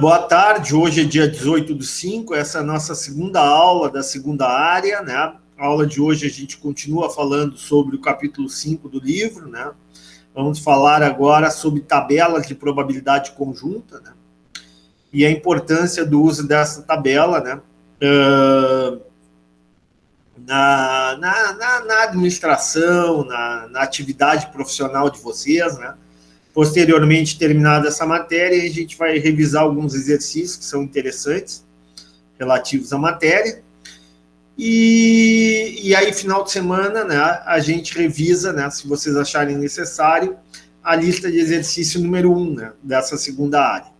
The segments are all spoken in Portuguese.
Boa tarde, hoje é dia 18/5, essa é a nossa segunda aula da segunda área, né? A aula de hoje a gente continua falando sobre o capítulo 5 do livro, né? Vamos falar agora sobre tabelas de probabilidade conjunta, né? E a importância do uso dessa tabela, né? Na administração, na atividade profissional de vocês, né? Posteriormente, terminada essa matéria, a gente vai revisar alguns exercícios que são interessantes, relativos à matéria. E aí, final de semana, né, a gente revisa, né, se vocês acharem necessário, a lista de exercício número 1, né, dessa segunda área.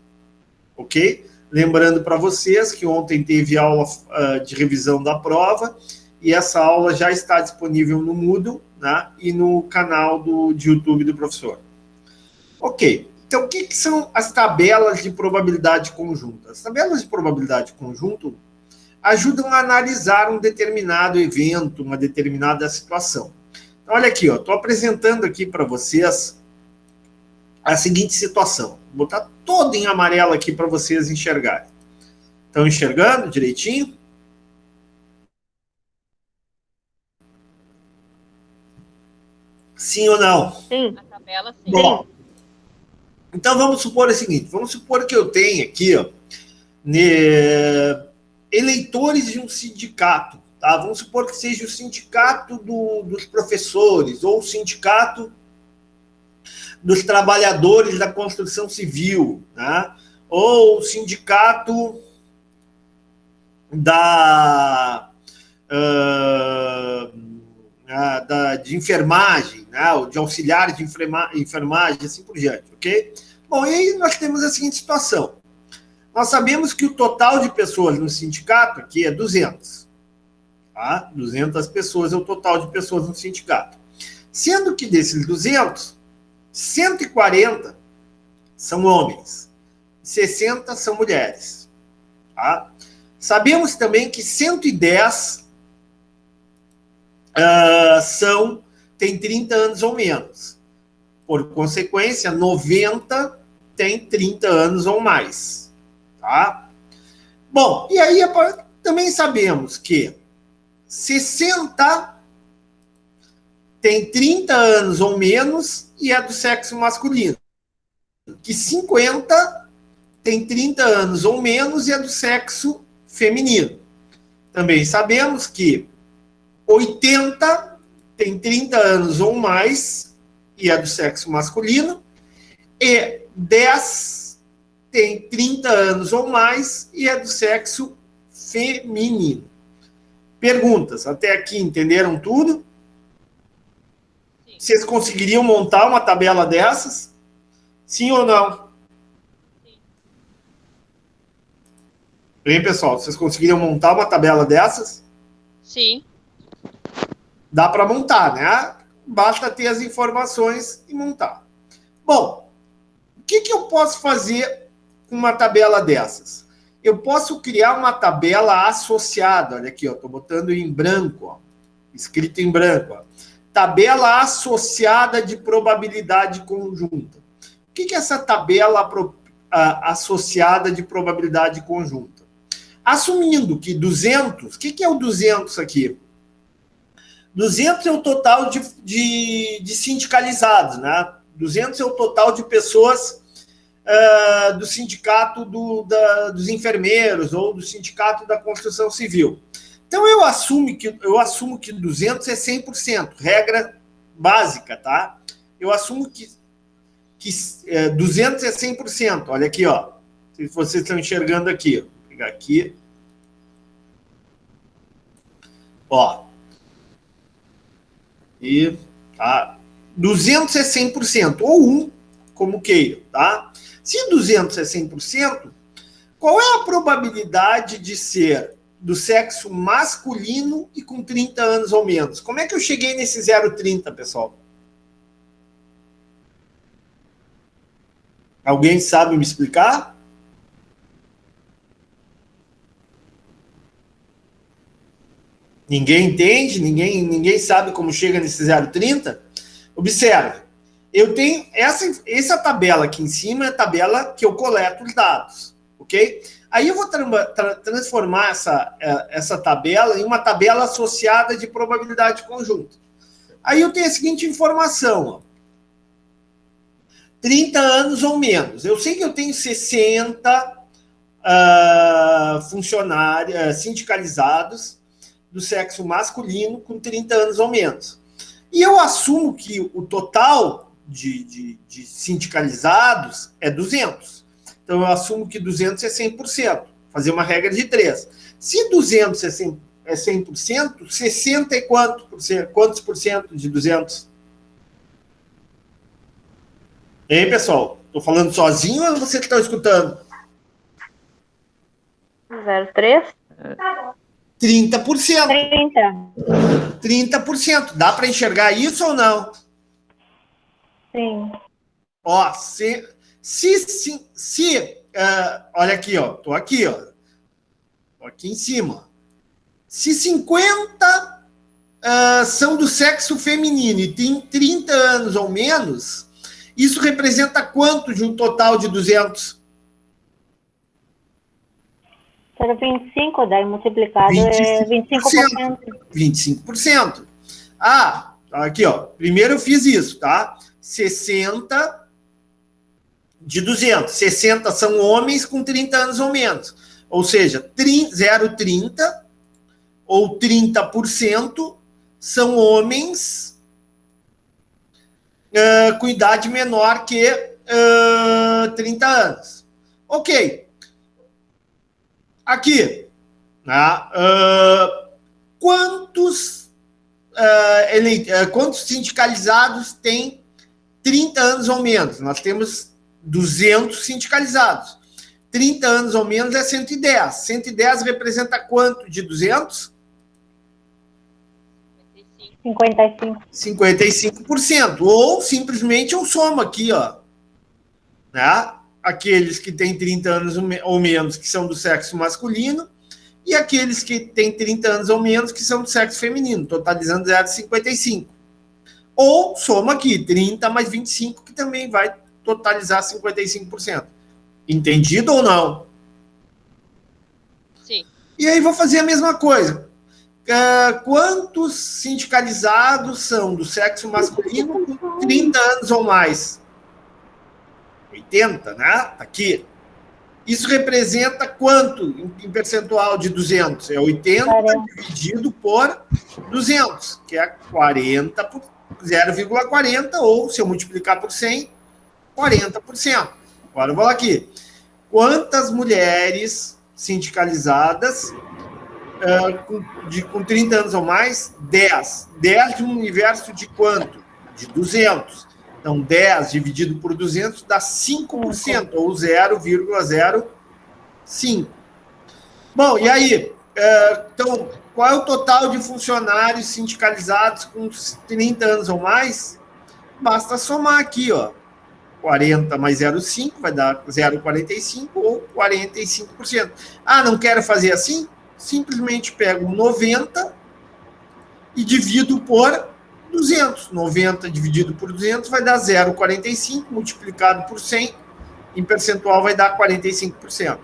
Ok? Lembrando para vocês que ontem teve aula de revisão da prova, e essa aula já está disponível no Moodle, né, e no canal de YouTube do professor. Ok, então o que são as tabelas de probabilidade conjunta? As tabelas de probabilidade conjunta ajudam a analisar um determinado evento, uma determinada situação. Então, olha aqui, estou apresentando aqui para vocês a seguinte situação. Vou botar todo em amarelo aqui para vocês enxergarem. Estão enxergando direitinho? Sim ou não? Sim. A tabela, sim. Bom, então vamos supor o seguinte, vamos supor que eu tenho aqui, eleitores de um sindicato, tá? Vamos supor que seja o sindicato dos professores, ou o sindicato dos trabalhadores da construção civil, tá? Ou o sindicato de enfermagem, né? Ou de auxiliar de enfermagem, assim por diante, ok? Bom, e aí nós temos a seguinte situação. Nós sabemos que o total de pessoas no sindicato aqui é 200. Tá? 200 pessoas é o total de pessoas no sindicato. Sendo que desses 200, 140 são homens, 60 são mulheres. Tá? Sabemos também que 110 têm 30 anos ou menos. Por consequência, 90 têm 30 anos ou mais. Tá? Bom, e aí também sabemos que 60 tem 30 anos ou menos e é do sexo masculino. Que 50 tem 30 anos ou menos e é do sexo feminino. Também sabemos que 80 tem 30 anos ou mais e é do sexo masculino. E 10 tem 30 anos ou mais e é do sexo feminino. Perguntas, até aqui entenderam tudo? Sim. Vocês conseguiriam montar uma tabela dessas? Sim ou não? Sim. Bem, pessoal, vocês conseguiriam montar uma tabela dessas? Sim. Dá para montar, né? Basta ter as informações e montar. Bom, o que eu posso fazer com uma tabela dessas? Eu posso criar uma tabela associada. Olha aqui, estou botando em branco, escrito em branco. Tabela associada de probabilidade conjunta. O que é essa tabela associada de probabilidade conjunta? Assumindo que 200, o que é o 200 aqui? 200 é o total de sindicalizados, né? 200 é o total de pessoas do sindicato dos enfermeiros ou do sindicato da construção civil. Então, eu assumo que 200 é 100%, regra básica, tá? Eu assumo que 200 é 100%. Olha aqui, ó. Se vocês estão enxergando aqui. Vou pegar aqui. Ó. E, tá? 200 é 100%, ou 1, como queira, tá? Se 200 é 100%, qual é a probabilidade de ser do sexo masculino e com 30 anos ou menos? Como é que eu cheguei nesse 0,30, pessoal? Alguém sabe me explicar? Ninguém entende? Ninguém sabe como chega nesse 0,30? Observe. Eu tenho essa tabela aqui em cima, é a tabela que eu coleto os dados. ok? Aí eu vou transformar essa tabela em uma tabela associada de probabilidade conjunta. Aí eu tenho a seguinte informação, ó. 30 anos ou menos. Eu sei que eu tenho 60 funcionários sindicalizados do sexo masculino com 30 anos ou menos. E eu assumo que o total de sindicalizados é 200. Então, eu assumo que 200 é 100%. Fazer uma regra de 3. Se 200 é 100%, 60 e quantos por cento de 200? Hein, pessoal? Estou falando sozinho ou você que está escutando? 0,3? 30%. 30. 30%. Dá para enxergar isso ou não? Sim. Ó, olha aqui, ó. Tô aqui, ó. Tô aqui em cima. Se 50 são do sexo feminino e tem 30 anos ou menos, isso representa quanto de um total de 200? Era 25, daí multiplicado 25%. é 25%. Ah, aqui, ó. Primeiro eu fiz isso, tá? 60 de 200. 60 são homens com 30 anos ou menos. Ou seja, 0,30 ou 30% são homens com idade menor que 30 anos. Ok. Aqui, né? Quantos sindicalizados têm 30 anos ou menos? Nós temos 200 sindicalizados. 30 anos ou menos é 110. 110 representa quanto de 200? 55. 55%. Ou simplesmente eu somo aqui, ó. Né? Aqueles que têm 30 anos ou menos, que são do sexo masculino, e aqueles que têm 30 anos ou menos, que são do sexo feminino, totalizando 0,55. Ou soma aqui, 30 mais 25, que também vai totalizar 55%. Entendido ou não? Sim. E aí vou fazer a mesma coisa. Quantos sindicalizados são do sexo masculino com 30 anos ou mais? 80, né? Tá aqui. Isso representa quanto em percentual de 200? É 80 dividido por 200, que é 40 por 0,40, ou se eu multiplicar por 100, 40%. Agora eu vou lá aqui. Quantas mulheres sindicalizadas com 30 anos ou mais? 10. 10 de um universo de quanto? De 200. Então, 10 dividido por 200 dá 5%, ou 0,05. Bom, e aí? Então, qual é o total de funcionários sindicalizados com 30 anos ou mais? Basta somar aqui, ó. 40 mais 0,5 vai dar 0,45 ou 45%. Ah, não quero fazer assim? Simplesmente pego 90 e divido por 200. 90 dividido por 200 vai dar 0,45, multiplicado por 100, em percentual vai dar 45%.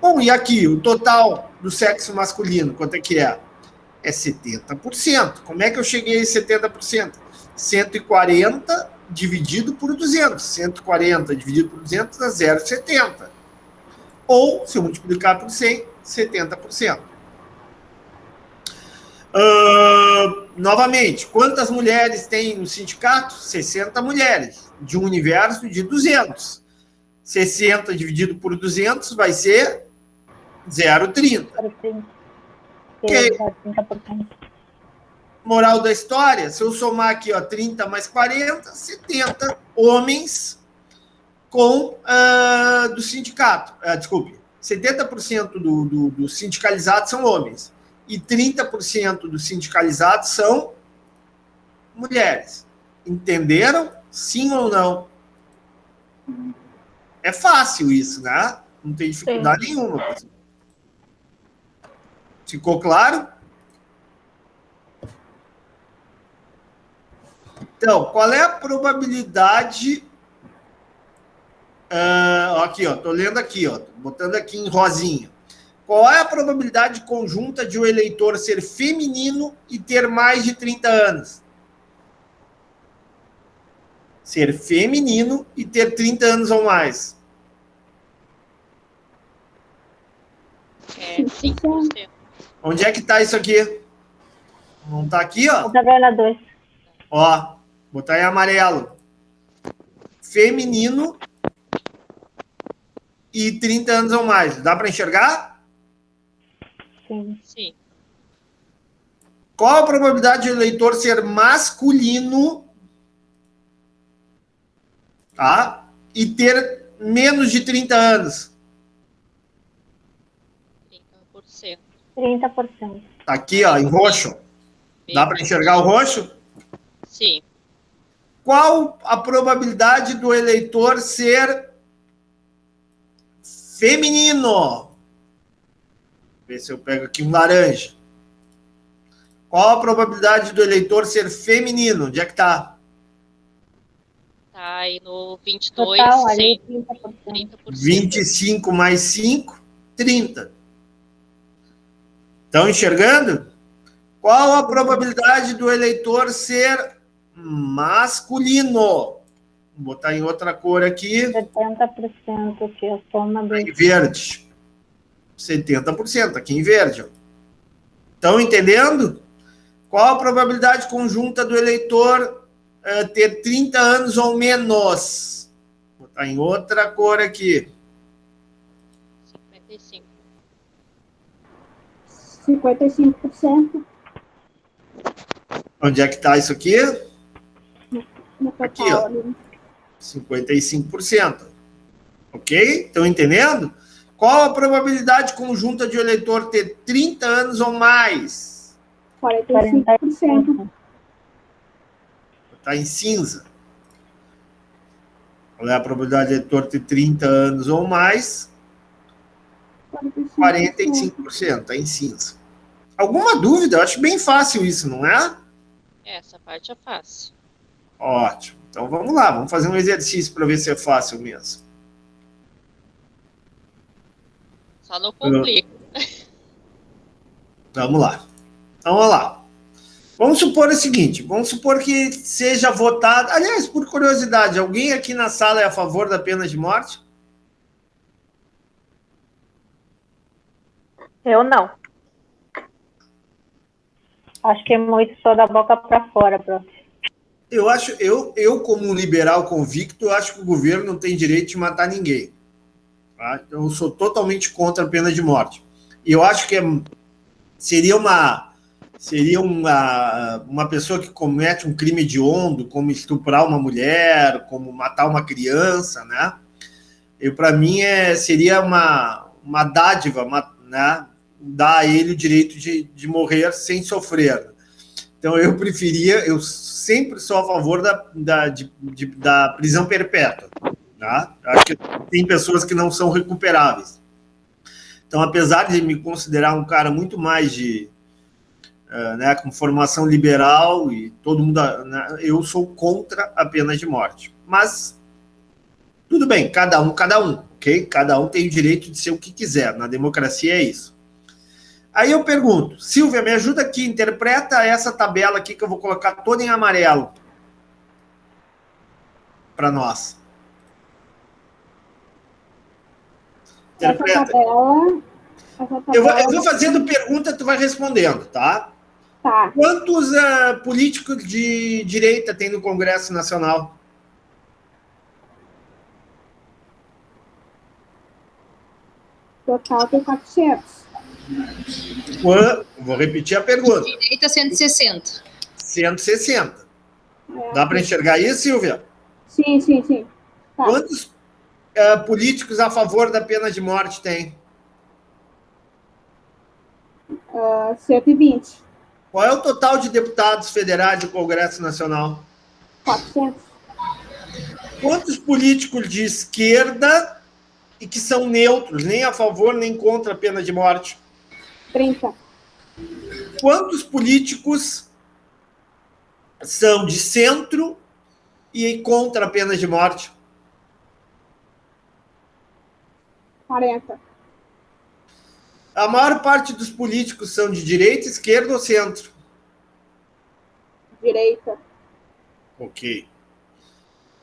Bom, e aqui, o total do sexo masculino, quanto é que é? É 70%. Como é que eu cheguei a 70%? 140 dividido por 200. 140 dividido por 200 dá 0,70. Ou, se eu multiplicar por 100, 70%. Novamente, quantas mulheres tem no sindicato? 60 mulheres, de um universo de 200. 60 dividido por 200 vai ser 0,30. Okay. Moral da história, se eu somar aqui, ó, 30 mais 40, 70 homens do sindicato. Desculpe, 70% dos sindicalizados são homens e 30% dos sindicalizados são mulheres. Entenderam? Sim ou não? É fácil isso, né? Não tem dificuldade nenhuma. Ficou claro? Então, qual é a probabilidade... aqui, ó, tô lendo aqui, ó, tô botando aqui em rosinha. Qual é a probabilidade conjunta de o eleitor ser feminino e ter mais de 30 anos? Ser feminino e ter 30 anos ou mais. É 5%. Onde é que tá isso aqui? Não tá aqui, ó? A tabela 2. Ó, botar em amarelo. Feminino e 30 anos ou mais. Dá para enxergar? Sim. Sim. Qual a probabilidade de o eleitor ser masculino, tá? E ter menos de 30 anos? 30%. 30%. Tá aqui, ó, em roxo. Dá para enxergar o roxo? Sim. Qual a probabilidade do eleitor ser feminino? Ver se eu pego aqui um laranja. Qual a probabilidade do eleitor ser feminino? Onde é que tá? Tá aí no 22%. Total, ali, 30%. 30%. 25 mais 5, 30. Estão enxergando? Qual a probabilidade do eleitor ser masculino? Vou botar em outra cor aqui. 70%, que é a soma do... Em verde. 70%, aqui em verde. Ó. Estão entendendo? Qual a probabilidade conjunta do eleitor ter 30 anos ou menos? Vou botar em outra cor aqui. 55%. 55% Onde é que está isso aqui? no total. Aqui, ó. Ali. 55%. Ok? Estão entendendo? Qual a probabilidade conjunta de o eleitor ter 30 anos ou mais? 45%. Está em cinza. Qual é a probabilidade do eleitor ter 30 anos ou mais? 45%. Está em cinza. Alguma dúvida? Eu acho bem fácil isso, não é? Essa parte é fácil. Ótimo. Então vamos lá, vamos fazer um exercício para ver se é fácil mesmo. Só não complica. Vamos lá. Então, vamos lá. Vamos supor o seguinte, vamos supor que seja votado... Aliás, por curiosidade, alguém aqui na sala é a favor da pena de morte? Eu não. Acho que é muito só da boca para fora, prof. Eu como liberal convicto, eu acho que o governo não tem direito de matar ninguém. Tá? Então, eu sou totalmente contra a pena de morte. E eu acho que seria uma pessoa que comete um crime hediondo, como estuprar uma mulher, como matar uma criança, né? Para mim, seria uma dádiva, né? Dar a ele o direito de morrer sem sofrer. Então, eu sempre sou a favor da prisão perpétua. Tá? Acho que tem pessoas que não são recuperáveis. Então, apesar de me considerar um cara muito mais né, com formação liberal e todo mundo, né, eu sou contra a pena de morte. Mas, tudo bem, cada um, ok? Cada um tem o direito de ser o que quiser. Na democracia é isso. Aí eu pergunto, Silvia, me ajuda aqui, interpreta essa tabela aqui que eu vou colocar toda em amarelo para nós. Interpreta. Essa tabela Eu vou fazendo pergunta, tu vai respondendo, tá? Tá. Quantos políticos de direita tem no Congresso Nacional? Total tem 400. Vou repetir a pergunta. Direita 160. 160. Dá para enxergar isso, Silvia? Sim. Tá. Quantos políticos a favor da pena de morte tem? 120. Qual é o total de deputados federais do Congresso Nacional? 400. Quantos políticos de esquerda e que são neutros, nem a favor nem contra a pena de morte? 30. Quantos políticos são de centro e contra a pena de morte? 40. A maior parte dos políticos são de direita, esquerda ou centro? Direita. Ok.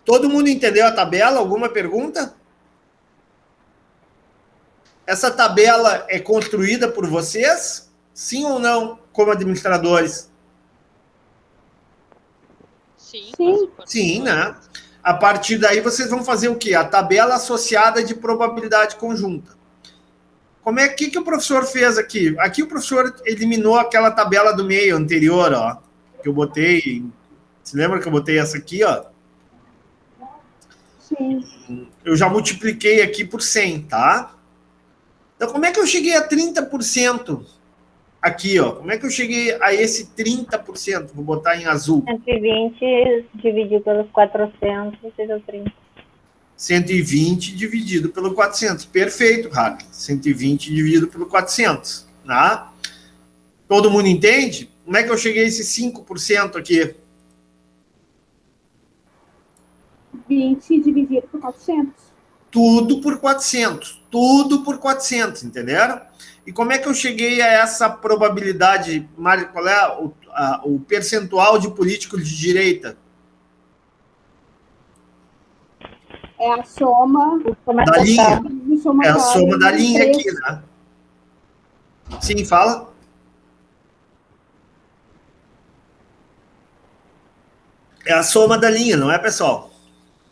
Todo mundo entendeu a tabela? Alguma pergunta? Essa tabela é construída por vocês? Sim ou não, como administradores? Sim. Sim. Sim, né? A partir daí vocês vão fazer o quê? A tabela associada de probabilidade conjunta. Como é que o professor fez aqui? Aqui o professor eliminou aquela tabela do meio anterior, ó, que eu botei. Você lembra que eu botei essa aqui, ó? Sim. Eu já multipliquei aqui por 100, tá? Então, como é que eu cheguei a 30% aqui, ó? Como é que eu cheguei a esse 30%? Vou botar em azul. 120 dividido pelos 400, você deu 30. 120 dividido pelo 400. Perfeito, Harley. 120 dividido pelo 400. Tá? Todo mundo entende? Como é que eu cheguei a esse 5% aqui? 20 dividido por 400. Tudo por 400. Tudo por 400, entenderam? E como é que eu cheguei a essa probabilidade? Qual é o percentual de políticos de direita? É a soma Da linha. do somatório. É a soma da dos linha três. aqui, né? Sim, fala. É a soma da linha, não é, pessoal?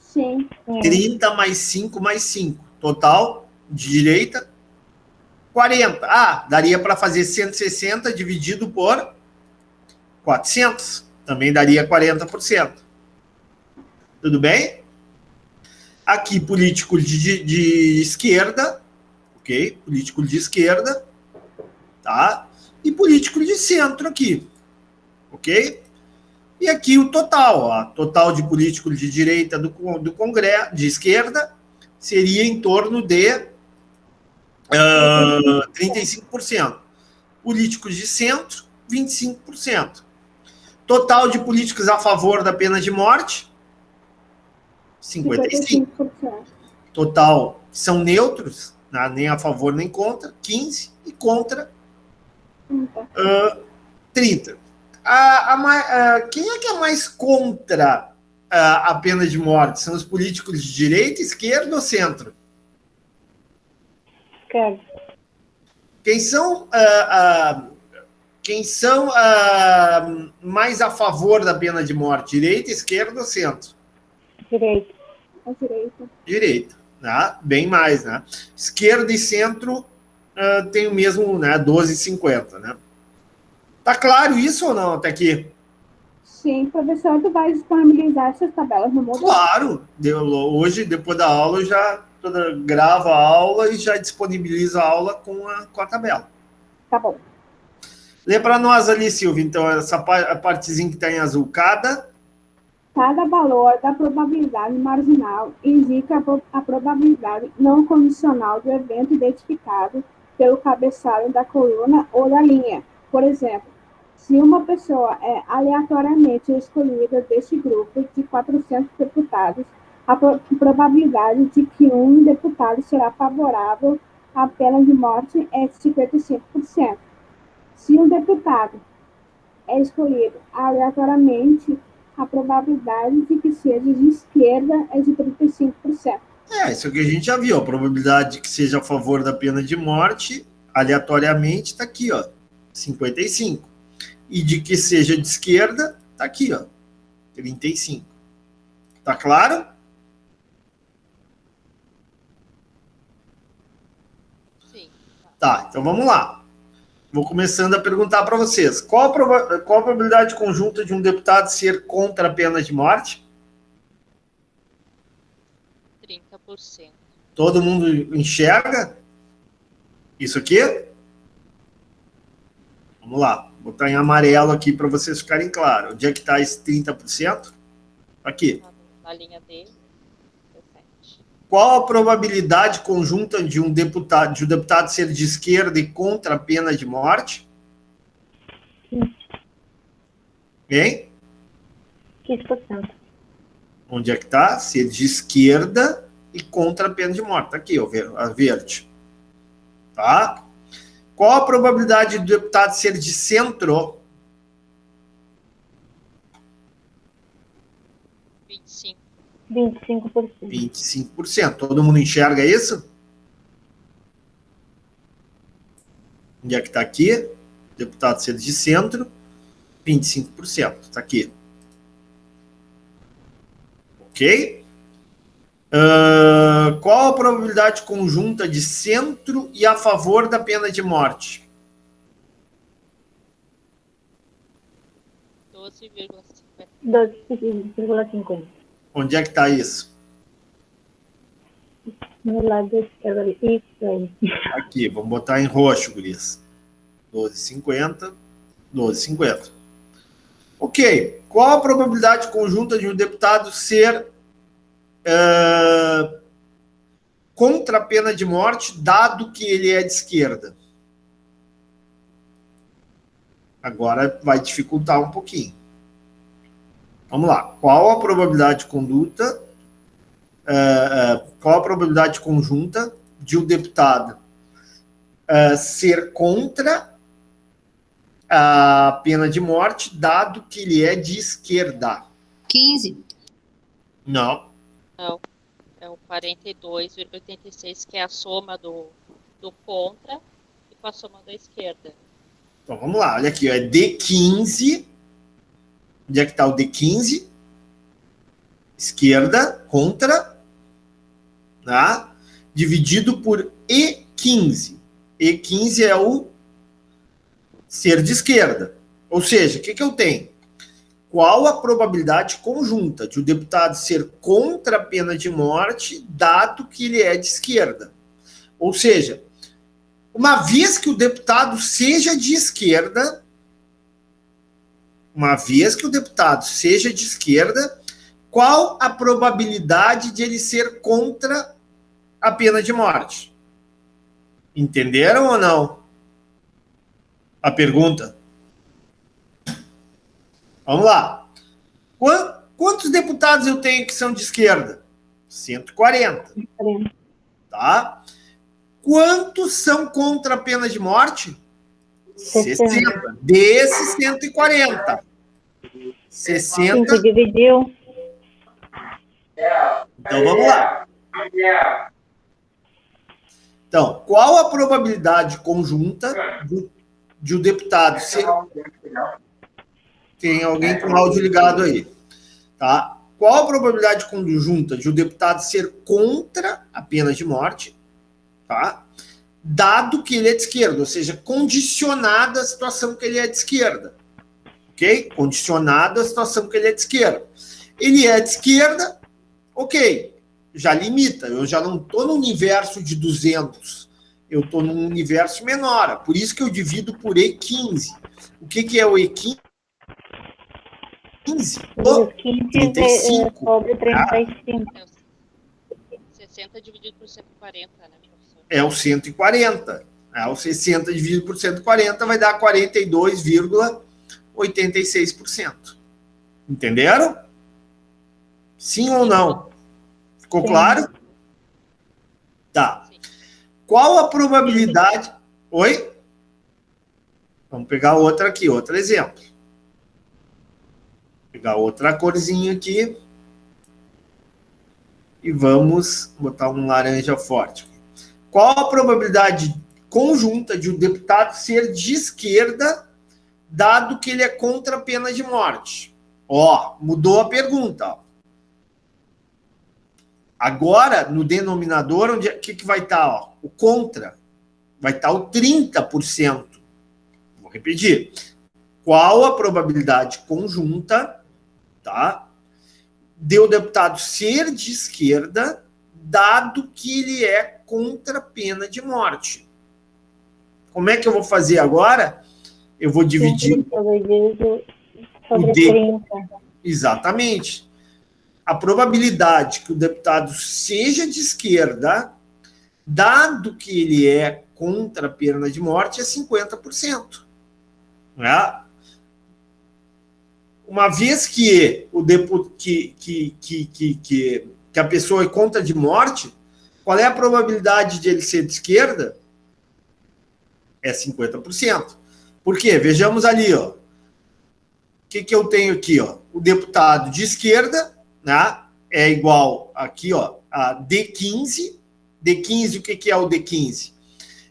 Sim. 30 mais 5 mais 5. Total, de direita, 40. Ah, daria para fazer 160 dividido por 400. Também daria 40%. Tudo bem? Aqui, político de esquerda. Ok? Político de esquerda. Tá? E político de centro aqui. Ok? E aqui o total. Ó, total de políticos de direita do Congresso, de esquerda, seria em torno de 35%. Políticos de centro, 25%. Total de políticos a favor da pena de morte, 55%. 55%. Total são neutros, né? Nem a favor nem contra, 15%. E contra, 30%. Quem é que é mais contra a pena de morte? São os políticos de direita, esquerda ou centro? Esquerda. Quem são mais a favor da pena de morte? Direita, esquerda ou centro? Direita. A direita. Direita, né? Bem mais, né? Esquerda e centro tem o mesmo, né? 12,50, né? Tá claro isso ou não até aqui? Sim, professor, tu vai disponibilizar essas tabelas no Moodle? Claro. Hoje, depois da aula, eu já gravo a aula e já disponibilizo a aula com a tabela. Tá bom. Lê para nós ali, Silvia, então, essa partezinha que está em azul. Cada valor da probabilidade marginal indica a probabilidade não condicional do evento identificado pelo cabeçalho da coluna ou da linha. Por exemplo, se uma pessoa é aleatoriamente escolhida deste grupo de 400 deputados, a probabilidade de que um deputado será favorável à pena de morte é de 55%. Se um deputado é escolhido aleatoriamente, a probabilidade de que seja de esquerda é de 35%. Isso que a gente já viu. A probabilidade de que seja a favor da pena de morte, aleatoriamente, está aqui, ó, 55%. E de que seja de esquerda, está aqui, ó, 35%. Tá claro? Sim. Tá, então vamos lá. Vou começando a perguntar para vocês. Qual a probabilidade conjunta de um deputado ser contra a pena de morte? 30%. Todo mundo enxerga isso aqui? Vamos lá. Vou botar em amarelo aqui para vocês ficarem claros. Onde é que está esse 30%? Aqui. Na linha D, 17. Qual a probabilidade conjunta de um deputado ser de esquerda e contra a pena de morte? Hein? 15%. Onde é que está? Ser de esquerda e contra a pena de morte. Tá aqui, ó, a verde. tá? Qual a probabilidade do deputado ser de centro? 25. 25%. 25%. Todo mundo enxerga isso? Onde é que está aqui? Deputado ser de centro, 25%. Está aqui. Ok? Qual a probabilidade conjunta de centro e a favor da pena de morte? 12,50. 12,50. Onde é que está isso? No lado esquerdo ali. Isso aí. Aqui, vamos botar em roxo, guris. 12,50. 12,50. Ok. Qual a probabilidade conjunta de um deputado ser contra a pena de morte, dado que ele é de esquerda? Agora vai dificultar um pouquinho. Vamos lá. Qual a probabilidade de conduta? Qual a probabilidade conjunta de um deputado ser contra a pena de morte, dado que ele é de esquerda? 15. Não. Não. É o 42,86, que é a soma do contra e com a soma da esquerda. Então vamos lá. Olha aqui. Ó, é D15. Onde é que está o D15? Esquerda, contra, tá? Dividido por E15. E15 é o ser de esquerda. Ou seja, o que eu tenho? Qual a probabilidade conjunta de o deputado ser contra a pena de morte, dado que ele é de esquerda? Ou seja, uma vez que o deputado seja de esquerda, qual a probabilidade de ele ser contra a pena de morte? Entenderam ou não? A pergunta. Vamos lá. Quantos deputados eu tenho que são de esquerda? 140. Tá? Quantos são contra a pena de morte? 60. Desses 140. 60. 5 dividiu. Então vamos lá. Então, qual a probabilidade conjunta de o deputado ser... Tem alguém com o áudio ligado aí. Tá? Qual a probabilidade conjunta de o deputado ser contra a pena de morte, tá? Dado que ele é de esquerda, ou seja, condicionada a situação que ele é de esquerda. Ok? Condicionado à situação que ele é de esquerda. Ele é de esquerda, ok. Já limita. Eu já não estou no universo de 200. Eu estou num universo menor. Por isso que eu divido por E15. O que é o E15? 15? 35. Sobre 35. 60 dividido por 140, né, professor? É o 140. O 60 dividido por 140 vai dar 42,86%. Entenderam? Sim ou não? Ficou claro? Tá. Qual a probabilidade... Oi? Vamos pegar outra aqui, outro exemplo. Pegar outra corzinha aqui. E vamos botar um laranja forte. Qual a probabilidade conjunta de um deputado ser de esquerda, dado que ele é contra a pena de morte? Ó, mudou a pergunta. Ó. Agora, no denominador, o que vai estar? Ó? O contra. Vai estar o 30%. Vou repetir. Qual a probabilidade conjunta, tá, de o deputado ser de esquerda, dado que ele é contra a pena de morte? Como é que eu vou fazer agora? Eu vou dividir Sobre 30. Exatamente. A probabilidade que o deputado seja de esquerda, dado que ele é contra a pena de morte, é 50%. Né? Uma vez que a pessoa é contra de morte, qual é a probabilidade de ele ser de esquerda? É 50%. Por quê? Vejamos ali, ó. O que eu tenho aqui, ó? O deputado de esquerda, né, é igual aqui, ó, a D15. D15, o que é o D15?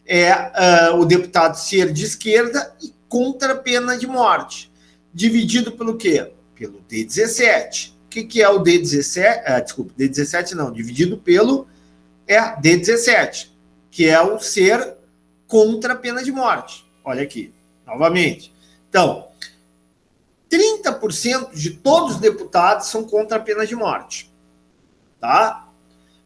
É o deputado ser de esquerda e contra a pena de morte. Dividido pelo quê? Pelo D17. O que é o D17? Desculpa, D17 não. Dividido pelo D17, que é o ser contra a pena de morte. Olha aqui, novamente. Então, 30% de todos os deputados são contra a pena de morte. Tá?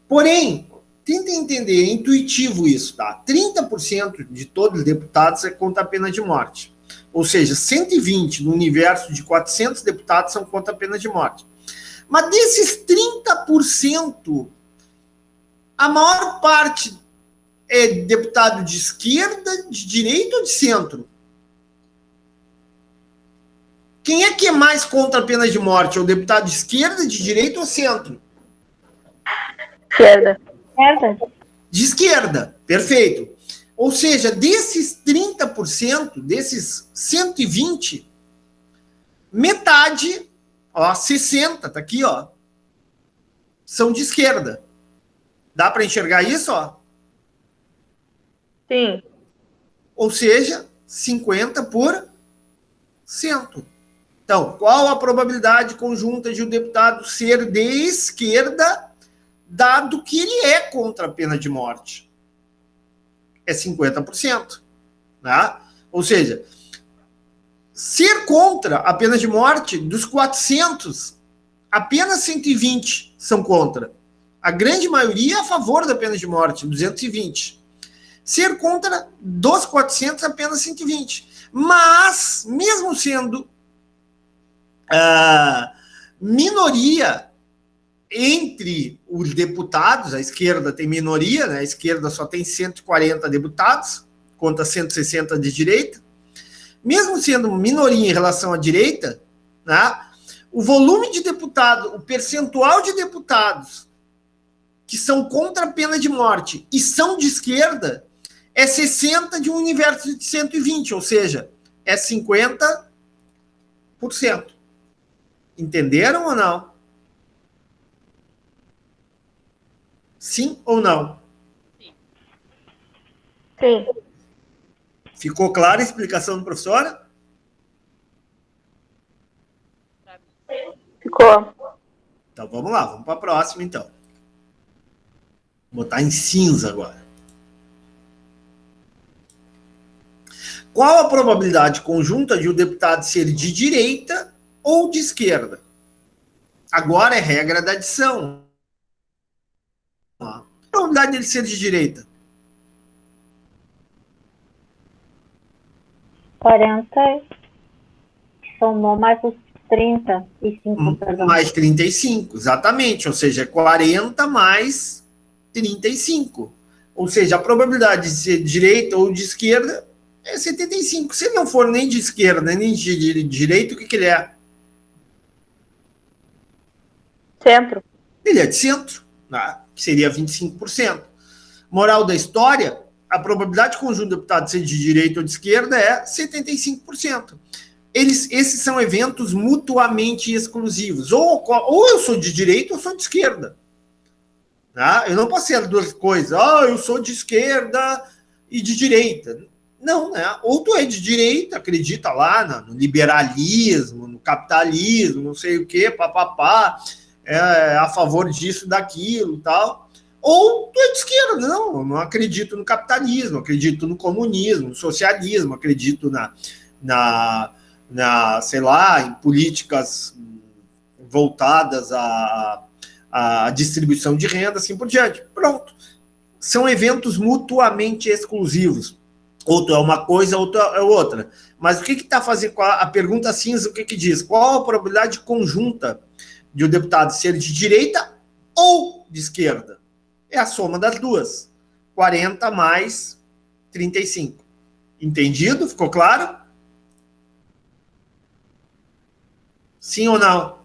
Porém, tenta entender, é intuitivo isso, tá? 30% de todos os deputados é contra a pena de morte. Ou seja, 120 no universo de 400 deputados são contra a pena de morte. Mas desses 30%, a maior parte é deputado de esquerda, de direita ou de centro? Quem é que é mais contra a pena de morte? É o deputado de esquerda, de direita ou centro? Esquerda. Esquerda. De esquerda, perfeito. Ou seja, desses 30%, desses 120, metade, ó, 60, tá aqui, ó, são de esquerda. Dá para enxergar isso, ó? Sim. Ou seja, 50%. Então, qual a probabilidade conjunta de um deputado ser de esquerda, dado que ele é contra a pena de morte? É 50%. Né? Ou seja, ser contra a pena de morte, dos 400, apenas 120 são contra. A grande maioria é a favor da pena de morte, 220. Ser contra dos 400, apenas 120. Mas, mesmo sendo minoria entre os deputados, a esquerda tem minoria, né? A esquerda só tem 140 deputados, contra 160 de direita. Mesmo sendo minoria em relação à direita, né? O volume de deputados, o percentual de deputados que são contra a pena de morte e são de esquerda é 60 de um universo de 120, ou seja, é 50%. Entenderam ou não? Sim ou não? Sim. Ficou clara a explicação do professor? Ficou. Então vamos lá, vamos para a próxima então. Vou botar em cinza agora. Qual a probabilidade conjunta de o deputado ser de direita ou de esquerda? Agora é regra da adição. A probabilidade dele ser de direita? 40. Somou mais os 35. Perdão. Mais 35, exatamente. Ou seja, 40 mais 35. Ou seja, a probabilidade de ser de direita ou de esquerda é 75. Se ele não for nem de esquerda, nem de direita, o que ele é? Centro. Ele é de centro, né? Que seria 25%. Moral da história, a probabilidade conjunta do deputado ser de direita ou de esquerda é 75%. Esses são eventos mutuamente exclusivos. Ou eu sou de direita ou sou de esquerda. Tá? Eu não posso ser as duas coisas. Eu sou de esquerda e de direita. Não, né? Ou tu é de direita, acredita lá no liberalismo, no capitalismo, não sei o quê, papapá, é a favor disso, daquilo, tal. Ou tu é de esquerda. Não, eu não acredito no capitalismo, acredito no comunismo, no socialismo, acredito sei lá, em políticas voltadas à distribuição de renda, assim por diante. Pronto. São eventos mutuamente exclusivos. Outro é uma coisa, outro é outra. Mas o que está fazendo? A pergunta cinza, o que diz? Qual a probabilidade conjunta de o deputado ser de direita ou de esquerda? É a soma das duas. 40 mais 35. Entendido? Ficou claro? Sim ou não?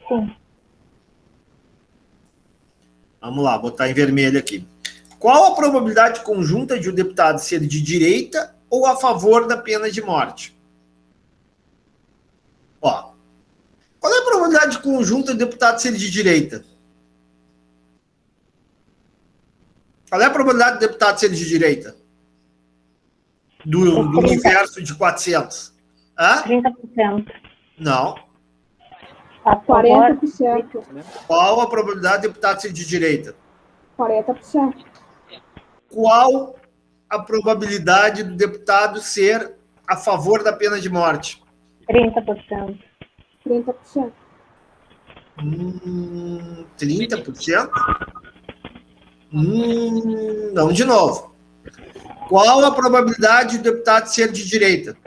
Sim. Vamos lá, botar em vermelho aqui. Qual a probabilidade conjunta de o deputado ser de direita ou a favor da pena de morte? Ó, qual é a probabilidade conjunta do deputado ser de direita? Qual é a probabilidade do deputado ser de direita? Do universo de 400? Hã? 30%. Não. A favor, 40%. Qual a probabilidade do deputado ser de direita? 40%. Qual a probabilidade do deputado ser a favor da pena de morte? 30%. 30%. 30%? Não, de novo. Qual a probabilidade do deputado ser de direita?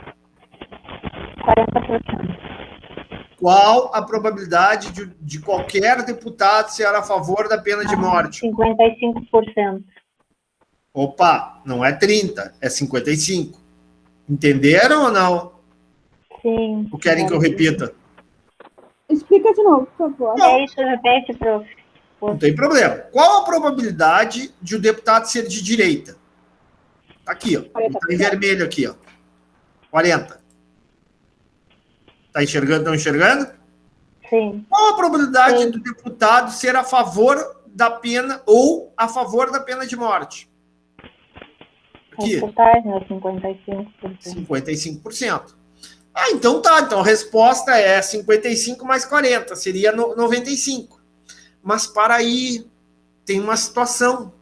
40%. Qual a probabilidade de qualquer deputado ser a favor da pena de morte? 55%. Opa, não é 30, é 55. Entenderam ou não? Sim. Ou querem que eu repita? Explica de novo, por favor. É isso, repete, prof. Não tem problema. Qual a probabilidade de o deputado ser de direita? Tá aqui, ó. Ele tá em vermelho aqui, ó. 40. Tá enxergando? Estão enxergando? Sim. Qual a probabilidade Sim. do deputado ser a favor da pena ou a favor da pena de morte? Aqui, Porcentagem é 55%. 55%. Ah, então tá. Então a resposta é 55 mais 40, seria 95. Mas para aí, tem uma situação.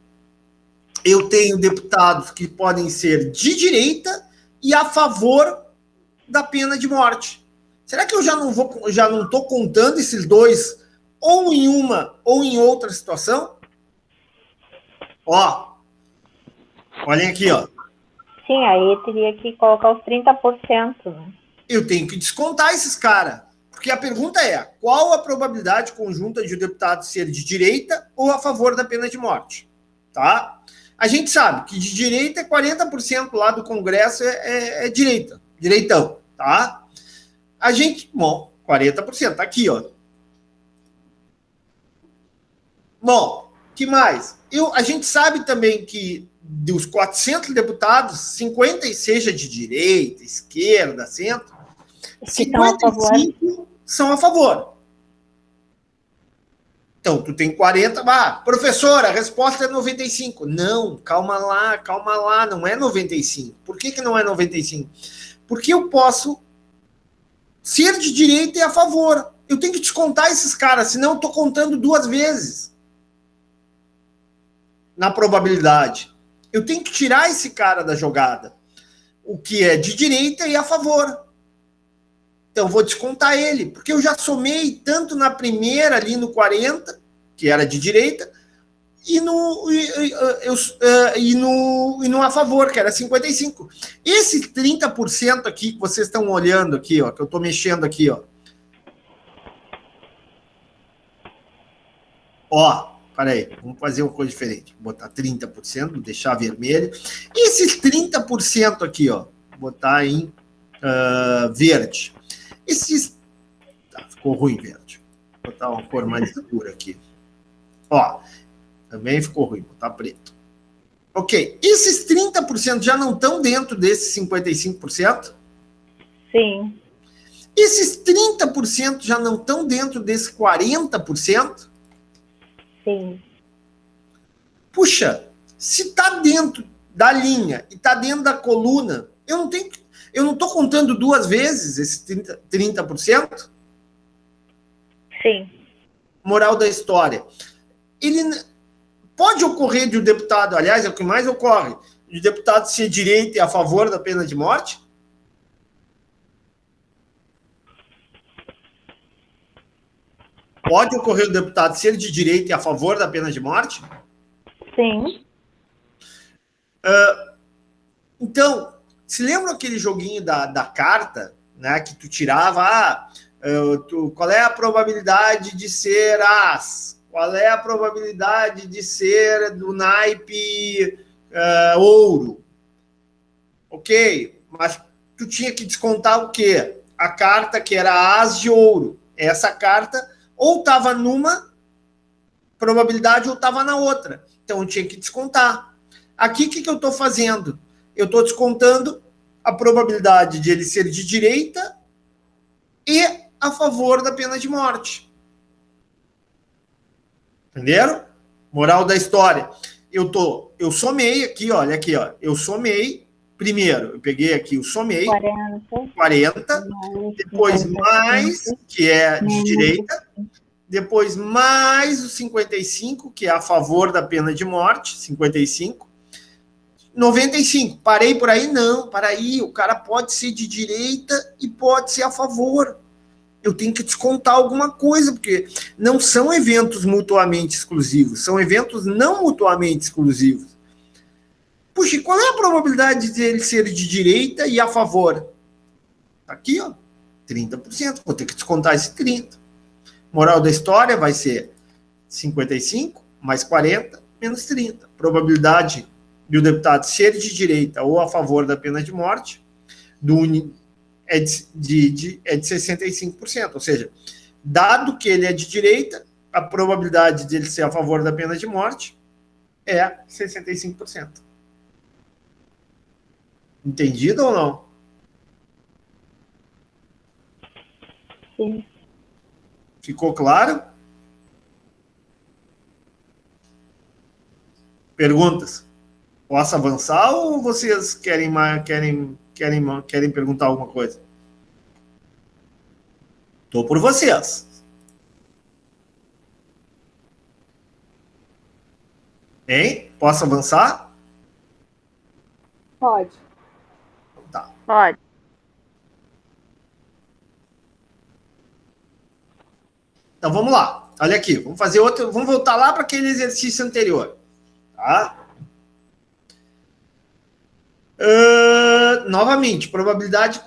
Eu tenho deputados que podem ser de direita e a favor da pena de morte. Será que eu já não estou contando esses dois ou em uma ou em outra situação? Ó, olhem aqui, ó. Sim, aí teria que colocar os 30%, né? Eu tenho que descontar esses caras. Porque a pergunta é, qual a probabilidade conjunta de o deputado ser de direita ou a favor da pena de morte? Tá? A gente sabe que de direita é 40% lá do Congresso é direita, direitão, tá? A gente, bom, 40%, tá aqui, ó. Bom, que mais? A gente sabe também que dos 400 deputados, 50 seja de direita, esquerda, centro, Que são a favor. 55 são a favor. Então, tu tem 40. Ah, professora, a resposta é 95. Não, calma lá, não é 95. Por que não é 95? Porque eu posso ser de direita e a favor. Eu tenho que descontar esses caras, senão eu estou contando duas vezes na probabilidade. Eu tenho que tirar esse cara da jogada. O que é de direita e a favor. Então, vou descontar ele, porque eu já somei tanto na primeira, ali no 40, que era de direita, e no a favor, que era 55. Esse 30% aqui que vocês estão olhando aqui, ó, que eu estou mexendo aqui, ó. Ó, peraí, vamos fazer uma coisa diferente. Vou botar 30%, deixar vermelho. Esses 30% aqui, ó, vou botar em verde. Esses... Tá, ficou ruim verde. Vou botar uma cor mais escura aqui. Ó, também ficou ruim, vou botar preto. Ok, esses 30% já não estão dentro desses 55%? Sim. Esses 30% já não estão dentro desses 40%? Sim. Puxa, se está dentro da linha e está dentro da coluna, eu não estou contando duas vezes esses 30%? Sim. Moral da história. Ele pode ocorrer de um deputado, aliás, é o que mais ocorre, de deputado ser direita e a favor da pena de morte? Pode ocorrer o deputado ser de direita e a favor da pena de morte? Sim. Então, se lembra aquele joguinho da carta, né, que tu tirava, qual é a probabilidade de ser as? Qual é a probabilidade de ser do naipe ouro? Ok, mas tu tinha que descontar o quê? A carta que era as de ouro. Essa carta ou estava numa probabilidade ou estava na outra. Então, eu tinha que descontar. Aqui, o que eu estou fazendo? Eu estou descontando a probabilidade de ele ser de direita e a favor da pena de morte. Entenderam? Moral da história. Eu somei aqui, olha aqui, ó. Eu somei, primeiro, eu peguei aqui o somei, 40, depois mais, que é de direita, depois mais o 55, que é a favor da pena de morte, 55, 95. Parei por aí? Não, para aí, o cara pode ser de direita e pode ser a favor. Eu tenho que descontar alguma coisa, porque não são eventos mutuamente exclusivos, são eventos não mutuamente exclusivos. Puxa, qual é a probabilidade de ele ser de direita e a favor? Aqui, ó, 30%. Vou ter que descontar esse 30%. Moral da história vai ser 55 mais 40 menos 30. Probabilidade de o deputado ser de direita ou a favor da pena de morte é de 65%. Ou seja, dado que ele é de direita, a probabilidade de ele ser a favor da pena de morte é 65%. Entendido ou não? Sim. Ficou claro? Perguntas? Posso avançar ou vocês querem perguntar alguma coisa? Estou por vocês. Hein? Posso avançar? Pode. Tá. Pode. Então vamos lá. Olha aqui, vamos fazer outro. Vamos voltar lá para aquele exercício anterior. Tá? Novamente, probabilidade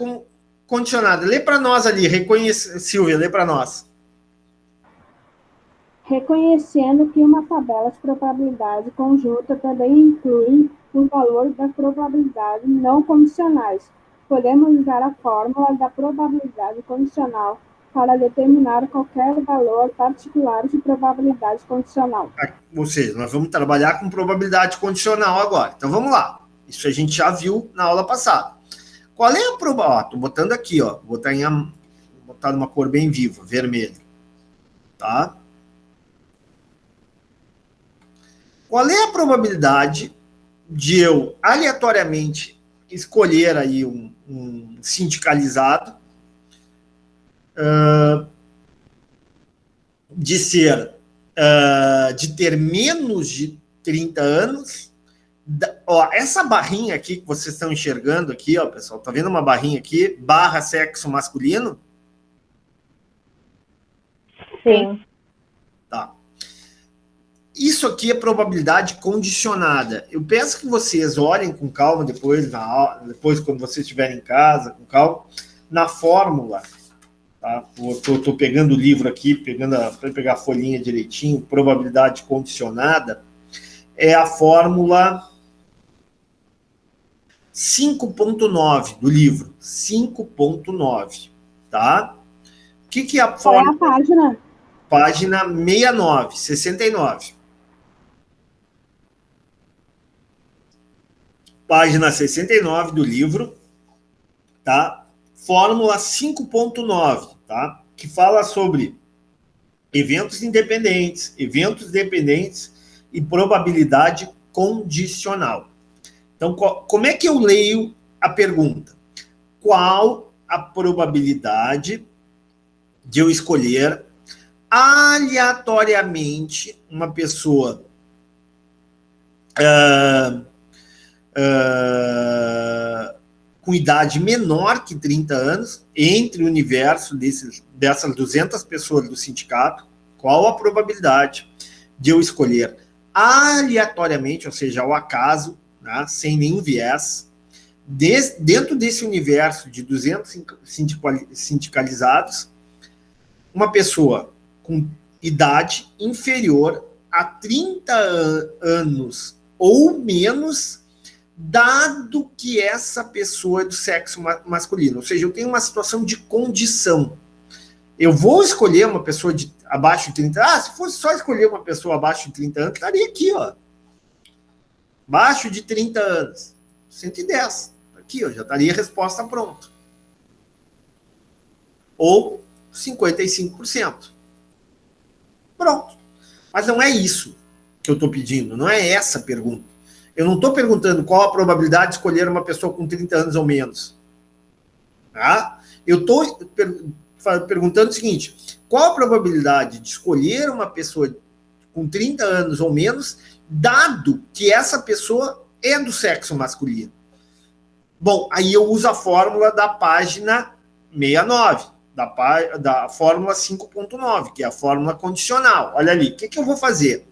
condicionada. Lê para nós ali, Silvia, lê para nós. Reconhecendo que uma tabela de probabilidade conjunta também inclui o valor das probabilidades não condicionais. Podemos usar a fórmula da probabilidade condicional para determinar qualquer valor particular de probabilidade condicional. Ou seja, nós vamos trabalhar com probabilidade condicional agora. Então vamos lá. Isso a gente já viu na aula passada. Qual é a probabilidade? Estou botando aqui, ó. Vou botar numa cor bem viva, vermelho. Tá? Qual é a probabilidade de eu aleatoriamente escolher aí um sindicalizado de ter menos de 30 anos? Ó, essa barrinha aqui que vocês estão enxergando aqui, ó, pessoal, tá vendo uma barrinha aqui, barra sexo masculino? Sim. Tá. Isso aqui é probabilidade condicionada. Eu peço que vocês olhem com calma depois quando vocês estiverem em casa, com calma, na fórmula. Tá? Estou pegando o livro aqui, para pegar a folhinha direitinho, probabilidade condicionada, é a fórmula 5.9 do livro. 5.9. Tá? O que é a fórmula? Qual é a página? Página 69, 69. Página 69 do livro, tá? Fórmula 5.9, tá? Que fala sobre eventos independentes, eventos dependentes e probabilidade condicional. Então, como é que eu leio a pergunta? Qual a probabilidade de eu escolher aleatoriamente uma pessoa com idade menor que 30 anos, entre o universo dessas 200 pessoas do sindicato, qual a probabilidade de eu escolher aleatoriamente, ou seja, ao acaso, né, sem nenhum viés, dentro desse universo de 200 sindicalizados, uma pessoa com idade inferior a 30 anos ou menos, dado que essa pessoa é do sexo masculino. Ou seja, eu tenho uma situação de condição. Eu vou escolher uma pessoa abaixo de 30 anos. Se fosse só escolher uma pessoa abaixo de 30 anos, estaria aqui, ó. Abaixo de 30 anos. 110. Aqui, ó, já estaria a resposta pronta. Ou 55%. Pronto. Mas não é isso que eu estou pedindo, não é essa a pergunta. Eu não estou perguntando qual a probabilidade de escolher uma pessoa com 30 anos ou menos. Tá? Eu estou perguntando o seguinte, qual a probabilidade de escolher uma pessoa com 30 anos ou menos, dado que essa pessoa é do sexo masculino? Bom, aí eu uso a fórmula da página 69, da fórmula 5.9, que é a fórmula condicional. Olha ali, o que eu vou fazer?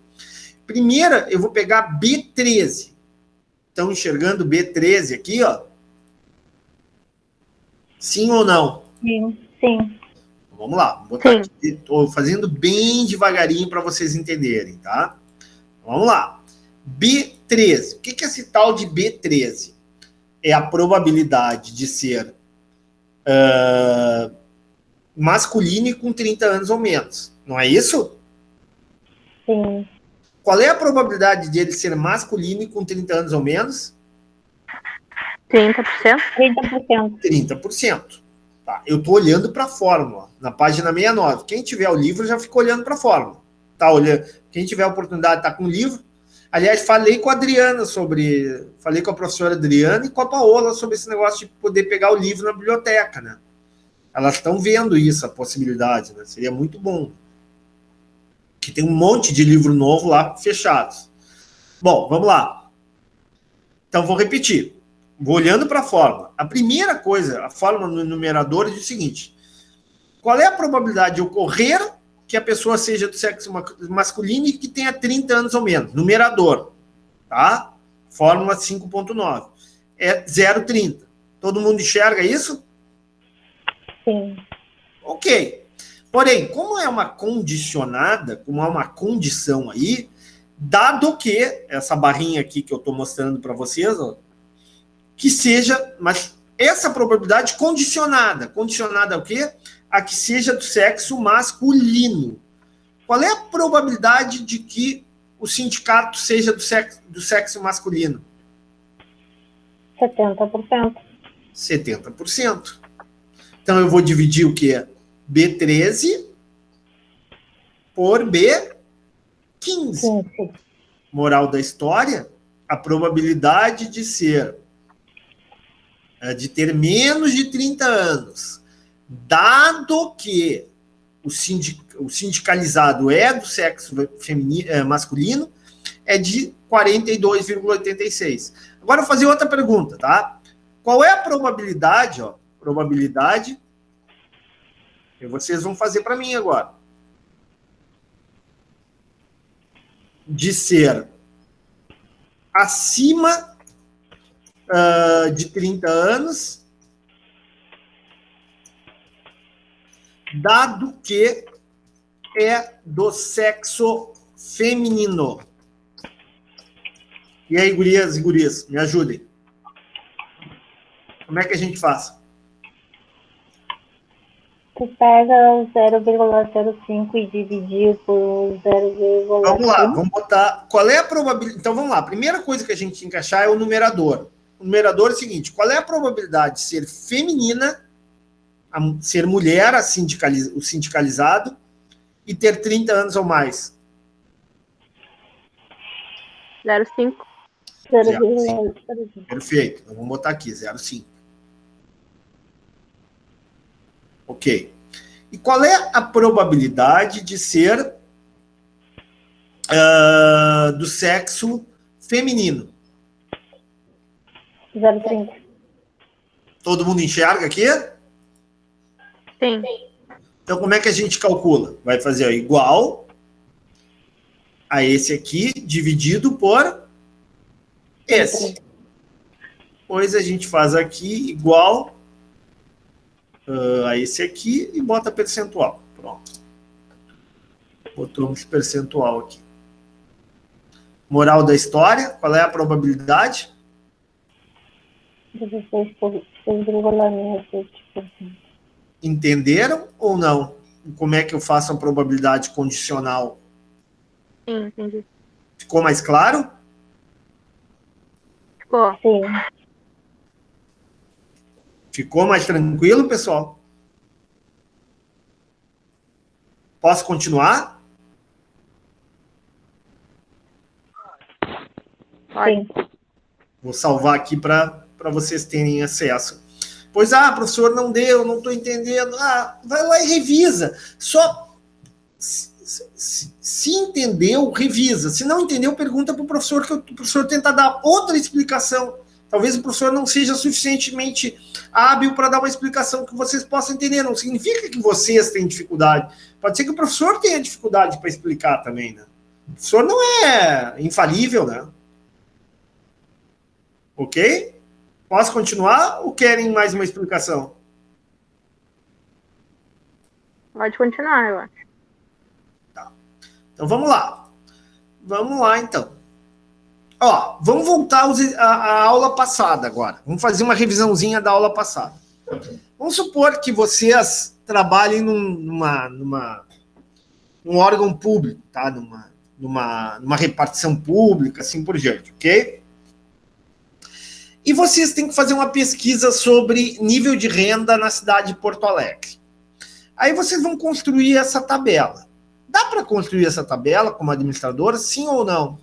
Primeiro, eu vou pegar B13. Estão enxergando B13 aqui, ó? Sim ou não? Sim, sim. Vamos lá, vou botar aqui. Estou fazendo bem devagarinho para vocês entenderem, tá? Vamos lá. B13. O que é esse tal de B13? É a probabilidade de ser masculino e com 30 anos ou menos. Não é isso? Sim. Qual é a probabilidade de ele ser masculino e com 30 anos ou menos? 30%? 30%. 30%. Tá, eu estou olhando para a fórmula, na página 69. Quem tiver o livro já fica olhando para a fórmula. Tá olhando. Quem tiver a oportunidade de estar com o livro. Aliás, falei com a Adriana falei com a professora Adriana e com a Paola sobre esse negócio de poder pegar o livro na biblioteca, né? Elas estão vendo isso, a possibilidade, né? Seria muito bom. Que tem um monte de livro novo lá fechados. Bom, vamos lá. Então, vou repetir. Vou olhando para a fórmula. A primeira coisa, a fórmula no numerador diz o seguinte: qual é a probabilidade de ocorrer que a pessoa seja do sexo masculino e que tenha 30 anos ou menos? Numerador, tá? Fórmula 5.9. É 0,30. Todo mundo enxerga isso? Sim. Ok. Porém, como é uma condicionada, como é uma condição aí, dado que, essa barrinha aqui que eu estou mostrando para vocês, ó, que seja, mas essa probabilidade condicionada ao quê? A que seja do sexo masculino. Qual é a probabilidade de que o sindicato seja do sexo masculino? 70%. 70%. Então eu vou dividir o quê? B13 por B15. Sim. Moral da história, a probabilidade de ter menos de 30 anos, dado que o sindicalizado é do sexo masculino, é de 42,86. Agora eu vou fazer outra pergunta, tá? Qual é a probabilidade, ó? Probabilidade, que vocês vão fazer para mim agora, de ser acima de 30 anos, dado que é do sexo feminino. E aí, gurias e gurias, me ajudem. Como é que a gente faz? Tu pega o 0,05 e dividir por 0,5. Vamos lá, vamos botar... Qual é a probabilidade... Então, vamos lá. A primeira coisa que a gente tem que encaixar é o numerador. O numerador é o seguinte: qual é a probabilidade de ser feminina, ser mulher, o sindicalizado, e ter 30 anos ou mais? 0,5. Perfeito. Então, vamos botar aqui, 0,5. Ok. E qual é a probabilidade de ser do sexo feminino? 0,30. Todo mundo enxerga aqui? Sim. Então, como é que a gente calcula? Vai fazer igual a esse aqui, dividido por esse. Depois a gente faz aqui igual a esse aqui e bota percentual. Pronto. Botamos percentual aqui. Moral da história, qual é a probabilidade? 16,67%. Entenderam ou não? como é que eu faço a probabilidade condicional? Sim, entendi. Ficou mais claro? Ficou. Sim. Ficou mais tranquilo, pessoal? Posso continuar? Pode. Sim. Vou salvar aqui para vocês terem acesso. Pois, professor, não deu, não estou entendendo. Vai lá e revisa. Só se entendeu, revisa. Se não entendeu, pergunta para o professor, que o professor tenta dar outra explicação. Talvez o professor não seja suficientemente hábil para dar uma explicação que vocês possam entender. Não significa que vocês têm dificuldade. Pode ser que o professor tenha dificuldade para explicar também, né? O professor não é infalível, né? Ok? Posso continuar ou querem mais uma explicação? Pode continuar, eu acho. Então vamos lá. Vamos lá, então. Ó, vamos voltar à aula passada agora. Vamos fazer uma revisãozinha da aula passada. Vamos supor que vocês trabalhem num órgão público, tá? Numa repartição pública, assim por diante, ok? E vocês têm que fazer uma pesquisa sobre nível de renda na cidade de Porto Alegre. Aí vocês vão construir essa tabela. Dá para construir essa tabela como administradora, sim ou não?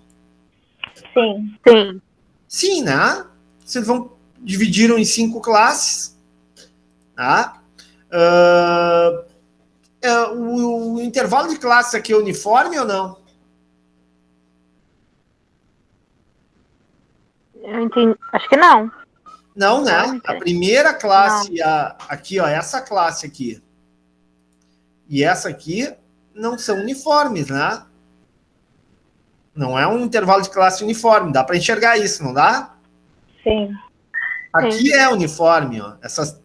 Sim. Sim. Sim, né? Vocês vão dividir em 5 classes. Tá? O intervalo de classe aqui é uniforme ou não? Eu entendi. Acho que não. Não, né? A primeira classe, aqui, ó, essa classe aqui e essa aqui não são uniformes, né? Não é um intervalo de classe uniforme. Dá para enxergar isso, não dá? Sim. Aqui é uniforme, ó.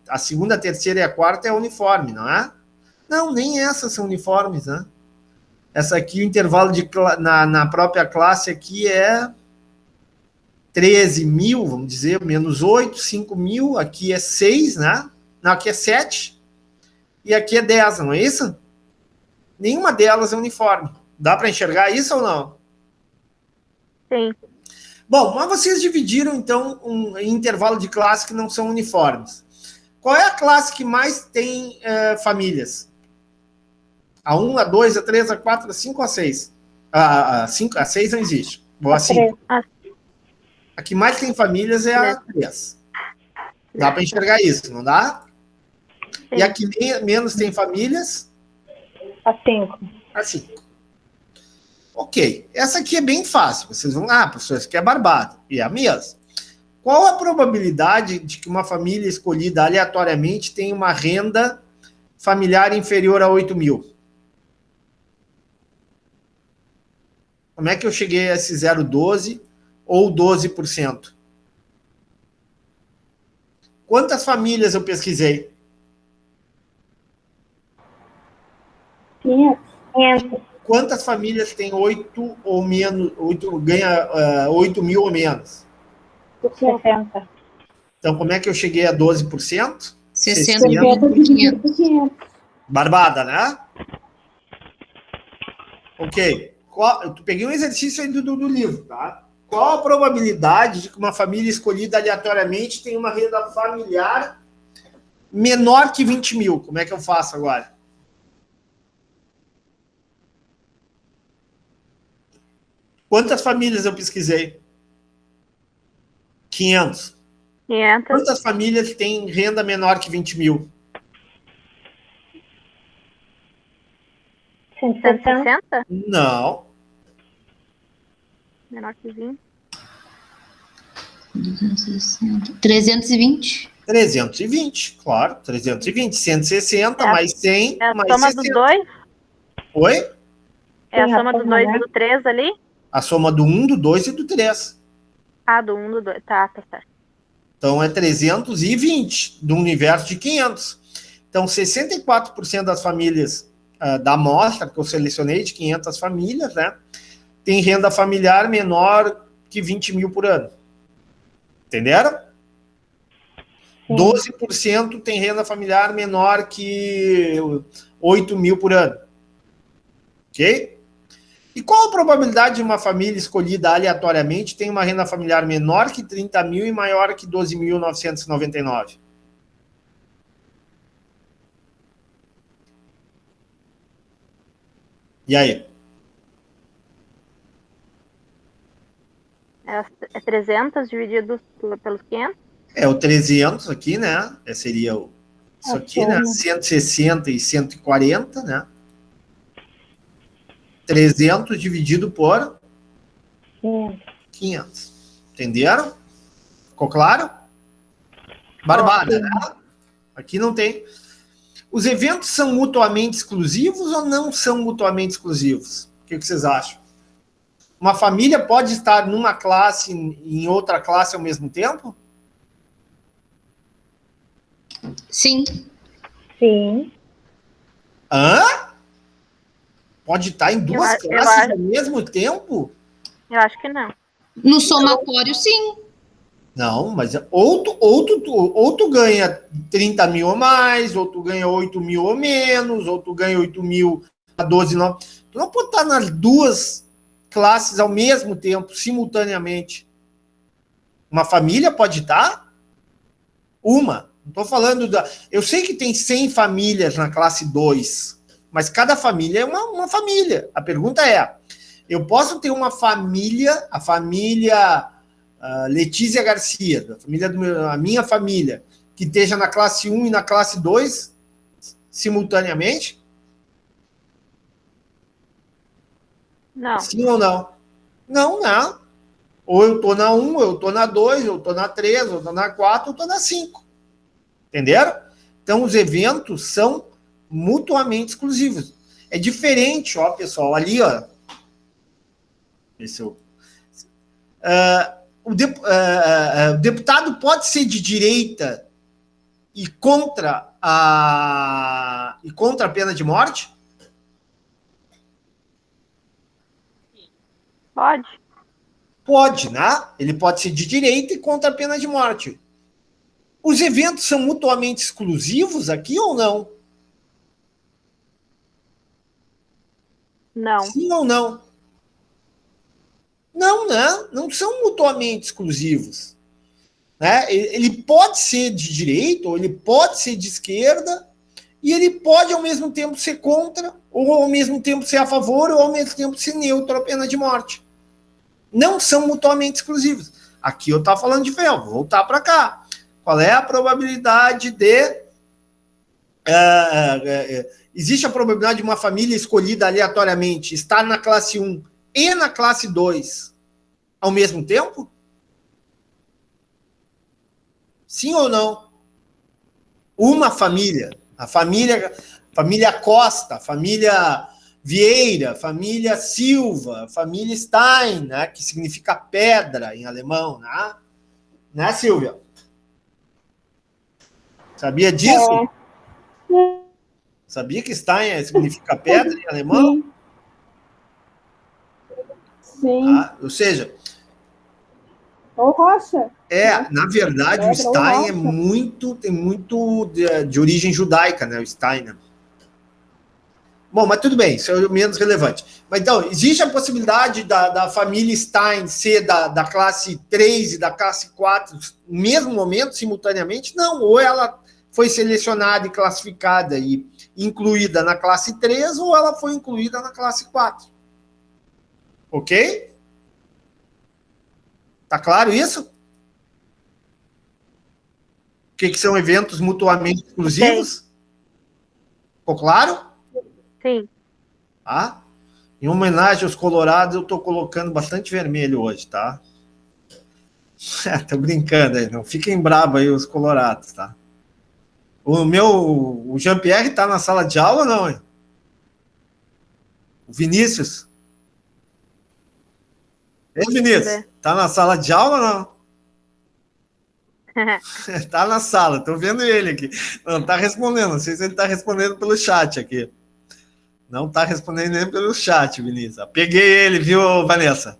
A segunda, a terceira e a quarta é uniforme, não é? Não, nem essas são uniformes, né? Essa aqui, o intervalo na própria classe aqui é 13 mil, vamos dizer, menos 8, 5 mil. Aqui é 6, né? Não, aqui é 7. E aqui é 10, não é isso? Nenhuma delas é uniforme. Dá para enxergar isso ou não? Sim. Bom, mas vocês dividiram, então, em intervalo de classe que não são uniformes. Qual é a classe que mais tem famílias? A 1, a 2, a 3, a 4, a 5 ou a 6? A 6 não existe. Ou a 5. A que mais tem famílias é a 3. Dá para enxergar isso, não dá? Sim. E a que menos tem famílias? A 5. A 5. Ok. Essa aqui é bem fácil. Vocês vão... professor, isso aqui é barbado. E é a mesma. Qual a probabilidade de que uma família escolhida aleatoriamente tenha uma renda familiar inferior a 8 mil? Como é que eu cheguei a esse 0,12 ou 12%? Quantas famílias eu pesquisei? 500. Quantas famílias tem 8 ou menos, 8, ganha 8 mil ou menos? 60. Então, como é que eu cheguei a 12%? 60%. Barbada, né? Ok. Eu peguei um exercício aí do livro, tá? Qual a probabilidade de que uma família escolhida aleatoriamente tenha uma renda familiar menor que 20 mil? Como é que eu faço agora? Quantas famílias eu pesquisei? 500. 500. Quantas famílias têm renda menor que 20 mil? 160? Não. Menor que 20. 260. 320. 320, claro. 320. 160 mais 100 É a mais soma 60. dos dois? Oi? É a Sim, soma dos dois e do 3 ali? A soma do 1, do 2 e do 3. Do 1, do 2. Tá certo. Então, é 320 do universo de 500. Então, 64% das famílias da amostra que eu selecionei, de 500 famílias, né, tem renda familiar menor que 20 mil por ano. Entenderam? 12% tem renda familiar menor que 8.000 por ano. Ok? E qual a probabilidade de uma família escolhida aleatoriamente ter uma renda familiar menor que 30.000 e maior que 12.999? E aí? É 300 dividido pelos 500? É o 300 aqui, né? Seria isso aqui, né? 160 e 140, né? 300 dividido por 500. Entenderam? Ficou claro? Barbada, né? Aqui não tem. Os eventos são mutuamente exclusivos ou não são mutuamente exclusivos? O que vocês acham? Uma família pode estar numa classe e em outra classe ao mesmo tempo? Sim. Sim. Hã? Pode estar em duas classes ao mesmo tempo? Eu acho que não. No somatório, sim. Não, mas ou tu ganha 30.000 ou mais, ou tu ganha 8.000 ou menos, ou tu ganha 8.000 a 12.900. Tu não pode estar nas duas classes ao mesmo tempo, simultaneamente. Uma família pode estar? Uma. Não estou falando da... Eu sei que tem 100 famílias na classe 2, mas cada família é uma família. A pergunta é, eu posso ter uma família, a família Letícia Garcia, a minha família, que esteja na classe 1 e na classe 2 simultaneamente? Não. Sim ou não? Não, não. Ou eu estou na 1, eu estou na 2, eu estou na 3, eu estou na 4, eu estou na 5. Entenderam? Então, os eventos são mutuamente exclusivos. É diferente, ó, pessoal, ali, ó. O deputado pode ser de direita e contra a pena de morte? Pode? Pode, né? Ele pode ser de direita e contra a pena de morte. Os eventos são mutuamente exclusivos aqui ou não? Não. Sim ou não? Não, né? Não são mutuamente exclusivos. Né? Ele pode ser de direita, ou ele pode ser de esquerda, e ele pode ao mesmo tempo ser contra, ou ao mesmo tempo ser a favor, ou ao mesmo tempo ser neutro à pena de morte. Não são mutuamente exclusivos. Aqui eu estava falando de ferro, vou voltar para cá. Qual é a probabilidade de... existe a probabilidade de uma família escolhida aleatoriamente estar na classe 1 e na classe 2 ao mesmo tempo? Sim ou não? Uma família, a família Costa, a família Vieira, família Silva, família Stein, né, que significa pedra em alemão, né, Silvia? Sabia disso? Sabia que Stein significa pedra em alemão? Sim. Ou seja... Ou rocha. Na verdade, o Stein tem muito de origem judaica, né? O Stein. Né? Bom, mas tudo bem, isso é menos relevante. Mas então, existe a possibilidade da família Stein ser da classe 3 e da classe 4 no mesmo momento, simultaneamente? Não, ou ela foi selecionada e classificada e incluída na classe 3, ou ela foi incluída na classe 4. Ok? Tá claro isso? O que são eventos mutuamente exclusivos? Ficou claro? Sim. Tá? Em homenagem aos colorados, eu estou colocando bastante vermelho hoje, tá? Tô brincando aí, não fiquem bravos aí os colorados, tá? O Jean-Pierre tá na sala de aula ou não? Hein? O Vinícius? Ei, Vinícius, tá na sala de aula ou não? Tá na sala, tô vendo ele aqui. Não tá respondendo, não sei se ele tá respondendo pelo chat aqui. Não tá respondendo nem pelo chat, Vinícius. Peguei ele, viu, Vanessa?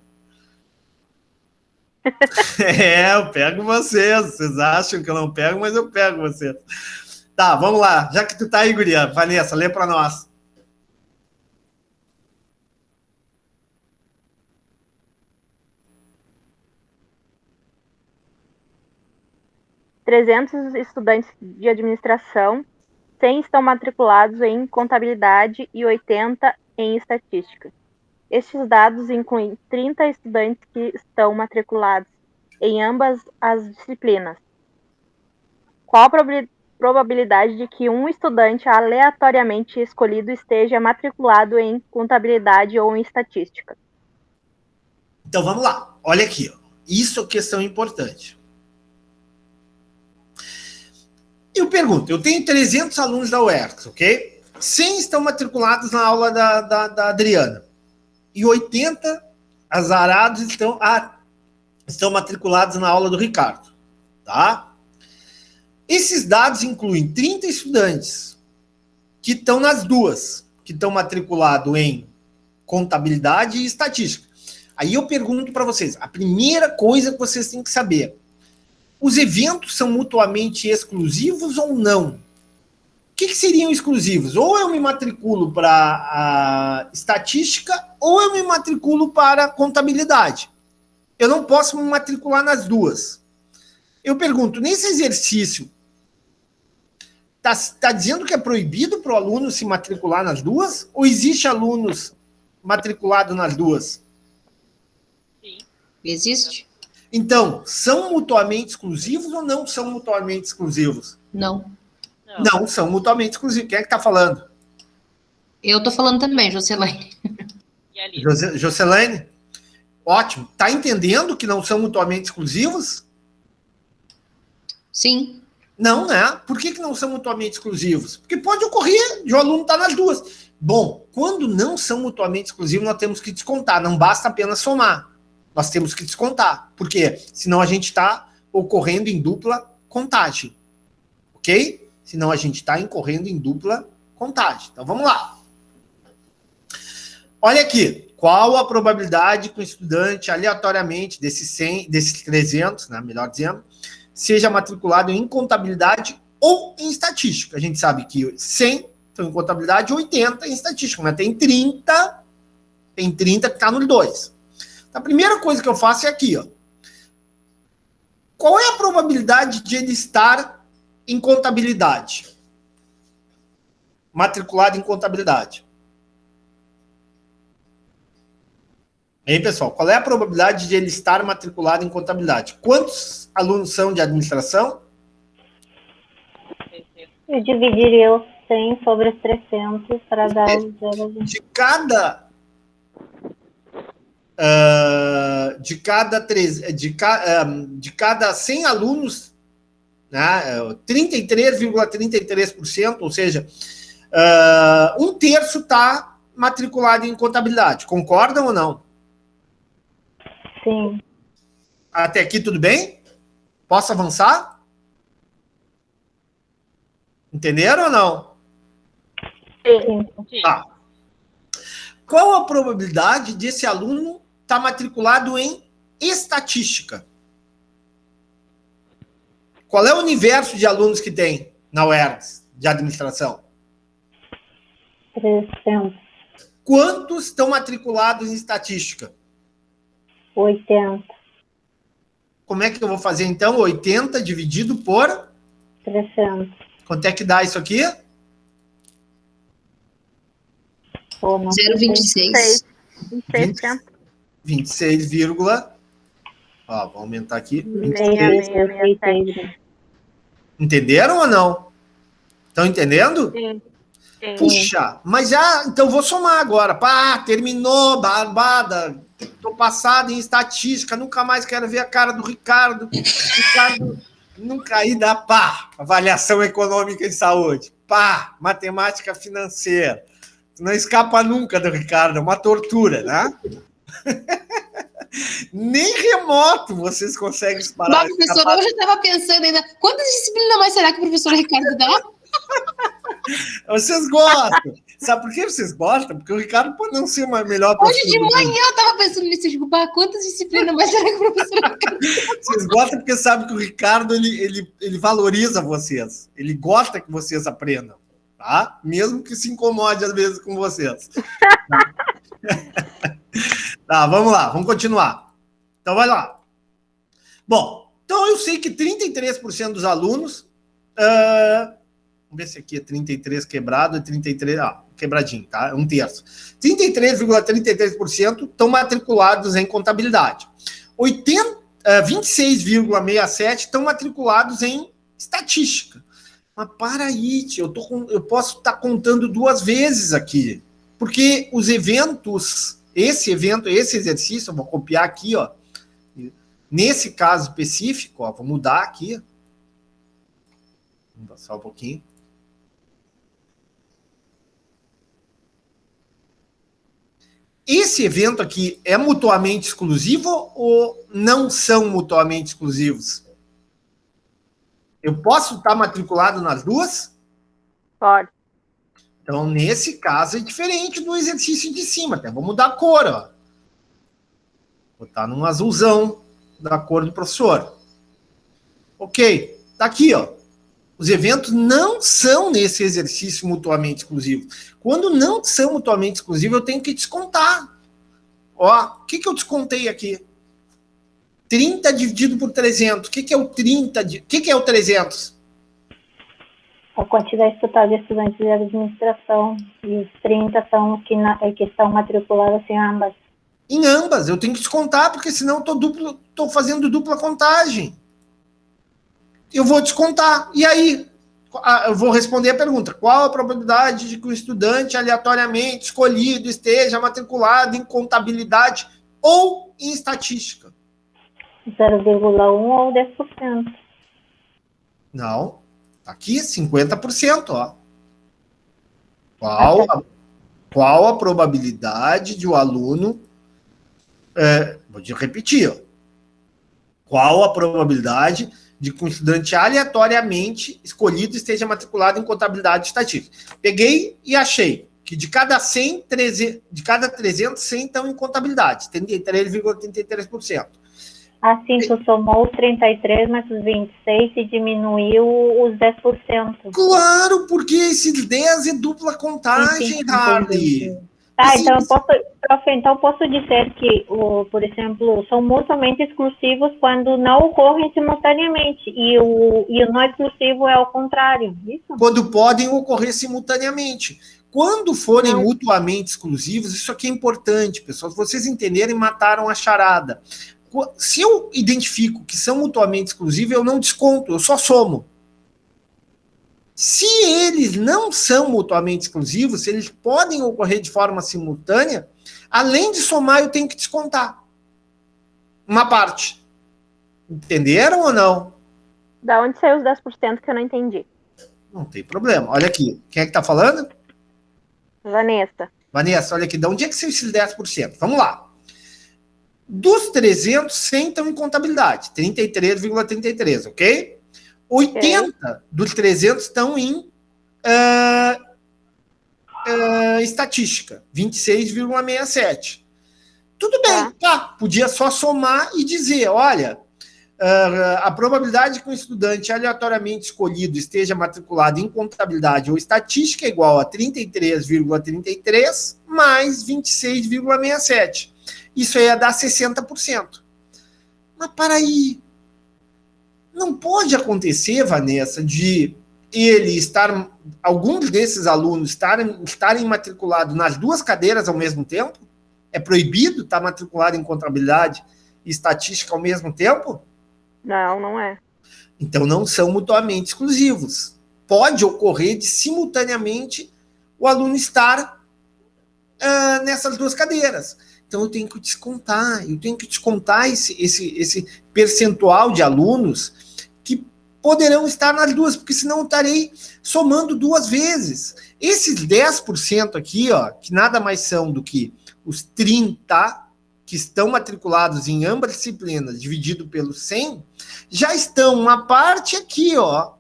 Eu pego vocês. Vocês acham que eu não pego, mas eu pego vocês. Tá, vamos lá. Já que tu tá aí, guria, Vanessa, lê para nós. .300 estudantes de administração, 100 estão matriculados em contabilidade e 80 em estatística. Estes dados incluem 30 estudantes que estão matriculados em ambas as disciplinas. Qual a probabilidade de que um estudante aleatoriamente escolhido esteja matriculado em contabilidade ou em estatística? Então, vamos lá. Olha aqui. Ó. Isso é questão importante. Eu pergunto, eu tenho 300 alunos da UERJ, ok? 100 estão matriculados na aula da Adriana. E 80 azarados estão matriculados na aula do Ricardo. Tá? Esses dados incluem 30 estudantes que estão nas duas, que estão matriculados em contabilidade e estatística. Aí eu pergunto para vocês, a primeira coisa que vocês têm que saber, os eventos são mutuamente exclusivos ou não? O que seriam exclusivos? Ou eu me matriculo para a estatística, ou eu me matriculo para a contabilidade. Eu não posso me matricular nas duas. Eu pergunto, nesse exercício, está dizendo que é proibido para o aluno se matricular nas duas? Ou existe alunos matriculados nas duas? Sim. Existe? Então, são mutuamente exclusivos ou não são mutuamente exclusivos? Não. Não são mutuamente exclusivos. Quem é que está falando? Eu estou falando também, Jocelaine. Jocelaine? Ótimo. Está entendendo que não são mutuamente exclusivos? Sim. Não, né? Por que não são mutuamente exclusivos? Porque pode ocorrer de o aluno estar nas duas. Bom, quando não são mutuamente exclusivos, nós temos que descontar. Não basta apenas somar. Nós temos que descontar. Por quê? Senão a gente está ocorrendo em dupla contagem. Ok? Senão a gente está incorrendo em dupla contagem. Então, vamos lá. Olha aqui. Qual a probabilidade que o estudante, aleatoriamente, desses 300, né, melhor dizendo, seja matriculado em contabilidade ou em estatística? A gente sabe que 100 estão em contabilidade e 80 em estatística, mas tem 30 que está nos dois. A primeira coisa que eu faço é aqui, ó. Qual é a probabilidade de ele estar em contabilidade? Matriculado em contabilidade. Hein, pessoal? Qual é a probabilidade de ele estar matriculado em contabilidade? Quantos alunos são de administração? Eu dividiria os 100 sobre os 300 para dar os 0,20. De cada 100 alunos, né, 33,33%, ou seja, um terço está matriculado em contabilidade. Concordam ou não? Sim. Até aqui tudo bem? Posso avançar? Entenderam ou não? Sim. Tá. Qual a probabilidade desse aluno estar matriculado em estatística? Qual é o universo de alunos que tem na UERJ de administração? 300. Quantos estão matriculados em estatística? 80. Como é que eu vou fazer, então? 80 dividido por... 300. Quanto é que dá isso aqui? 0,26. 26, ó, vou aumentar aqui. 26. Entenderam ou não? Estão entendendo? Sim. Puxa, mas já, então vou somar agora. Pá, terminou, barbada. Tô passado em estatística, nunca mais quero ver a cara do Ricardo. Ricardo nunca aí dá pá, avaliação econômica e saúde. Pá, matemática financeira. Não escapa nunca do Ricardo, é uma tortura, né? Nem remoto vocês conseguem parar. Mas, professor, eu já estava pensando ainda, quantas disciplinas mais será que o professor Ricardo dá? Vocês gostam. Sabe por que vocês gostam? Porque o Ricardo pode não ser o melhor Hoje professor de do mundo. manhã eu tava pensando nisso, tipo, quantas disciplinas mais será que o professor Vocês gostam porque sabem que o Ricardo, ele valoriza vocês. Ele gosta que vocês aprendam, tá? Mesmo que se incomode às vezes com vocês. Tá, vamos lá, vamos continuar. Então, vai lá. Bom, então eu sei que 33% dos alunos... vamos ver se aqui é 33 quebrado, é 33... quebradinho, tá? É um terço. 33,33% estão matriculados em contabilidade. 26,67% estão matriculados em estatística. Mas para aí, tio, eu posso estar contando duas vezes aqui. Porque os eventos, esse exercício, eu vou copiar aqui, ó. Nesse caso específico, ó, vou mudar aqui. Vamos passar um pouquinho. Esse evento aqui é mutuamente exclusivo ou não são mutuamente exclusivos? Eu posso estar matriculado nas duas? Pode. Então, nesse caso, é diferente do exercício de cima. Até vou mudar a cor, ó. Vou botar num azulzão da cor do professor. Ok. Tá aqui, ó. Os eventos não são nesse exercício mutuamente exclusivo. Quando não são mutuamente exclusivos, eu tenho que descontar. Ó, o que eu descontei aqui? 30 dividido por 300. O que é o 30? O que é o 300? A quantidade total de estudantes de administração e os 30 são os que estão matriculados em ambas. Em ambas, eu tenho que descontar, porque senão estou fazendo dupla contagem. Eu vou descontar. E aí, eu vou responder a pergunta. Qual a probabilidade de que o estudante aleatoriamente escolhido esteja matriculado em contabilidade ou em estatística? 0,1 ou 10%. Não. Tá aqui, 50%, ó. Qual a probabilidade de o aluno... vou repetir, ó. Qual a probabilidade de que um estudante aleatoriamente escolhido esteja matriculado em contabilidade e estatística? Peguei e achei que de cada 300, 100 estão em contabilidade, 33,33%. Assim, tu somou 33 mais os 26 e diminuiu os 10%. Claro, porque esses 10 é dupla contagem, Harley. Tá, então eu posso dizer que, por exemplo, são mutuamente exclusivos quando não ocorrem simultaneamente, e o não exclusivo é ao contrário, isso? Quando podem ocorrer simultaneamente. Quando forem mutuamente exclusivos, isso aqui é importante, pessoal. Se vocês entenderem, mataram a charada. Se eu identifico que são mutuamente exclusivos, eu não desconto, eu só somo. Se eles não são mutuamente exclusivos, se eles podem ocorrer de forma simultânea, além de somar, eu tenho que descontar uma parte. Entenderam ou não? Da onde saiu os 10% que eu não entendi? Não tem problema. Olha aqui. Quem é que tá falando? Vanessa. Vanessa, olha aqui. De onde é que saiu esses 10%? Vamos lá. Dos 300, 100 estão em contabilidade. 33,33, ok? 80 dos 300 estão em estatística, 26,67. Tudo bem, tá? Podia só somar e dizer, olha, a probabilidade de que um estudante aleatoriamente escolhido esteja matriculado em contabilidade ou estatística é igual a 33,33 mais 26,67. Isso ia dar 60%. Mas para aí, não pode acontecer, Vanessa, de alguns desses alunos estarem matriculados nas duas cadeiras ao mesmo tempo? É proibido estar matriculado em contabilidade e estatística ao mesmo tempo? Não, não é. Então não são mutuamente exclusivos. Pode ocorrer de simultaneamente o aluno estar nessas duas cadeiras. Então eu tenho que descontar esse percentual de alunos que poderão estar nas duas, porque senão eu estarei somando duas vezes. Esses 10% aqui, ó, que nada mais são do que os 30 que estão matriculados em ambas disciplinas, dividido pelo 100, já estão uma parte aqui, ó,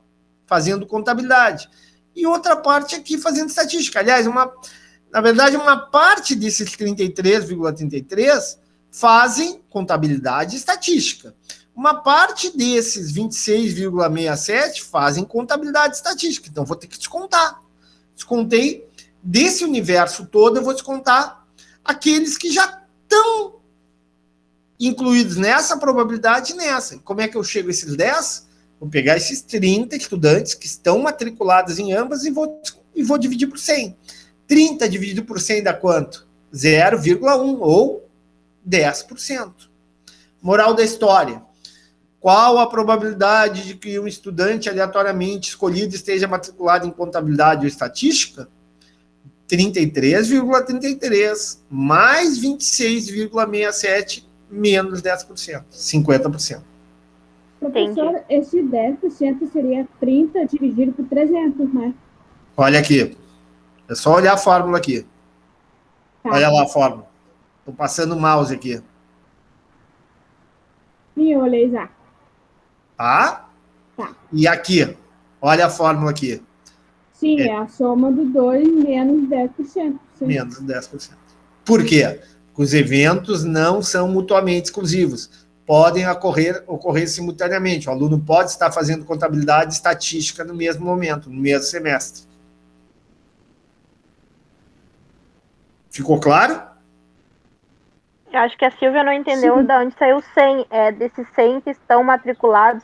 fazendo contabilidade. e outra parte aqui fazendo estatística. Aliás, na verdade, uma parte desses 33,33 fazem contabilidade e estatística. Uma parte desses 26,67 fazem contabilidade e estatística. Então, vou ter que descontar. Descontei desse universo todo, eu vou descontar aqueles que já estão incluídos nessa probabilidade e nessa. Como é que eu chego a esses 10? Vou pegar esses 30 estudantes que estão matriculados em ambas e vou dividir por 100. 30 dividido por 100 dá quanto? 0,1 ou 10%. Moral da história. Qual a probabilidade de que um estudante aleatoriamente escolhido esteja matriculado em contabilidade ou estatística? 33,33 mais 26,67 menos 10%, 50%. Professor, esse 10% seria 30 dividido por 300, né? Olha aqui. É só olhar a fórmula aqui. Tá. Olha lá a fórmula. Estou passando o mouse aqui. Sim, eu olhei já. Tá? Tá. E aqui, olha a fórmula aqui. Sim, é a soma do 2 menos 10%. Sim. Menos 10%. Por quê? Porque os eventos não são mutuamente exclusivos. Podem ocorrer simultaneamente. O aluno pode estar fazendo contabilidade e estatística no mesmo momento, no mesmo semestre. Ficou claro? Eu acho que a Silvia não entendeu de onde saiu 100. É desses 100 que estão matriculados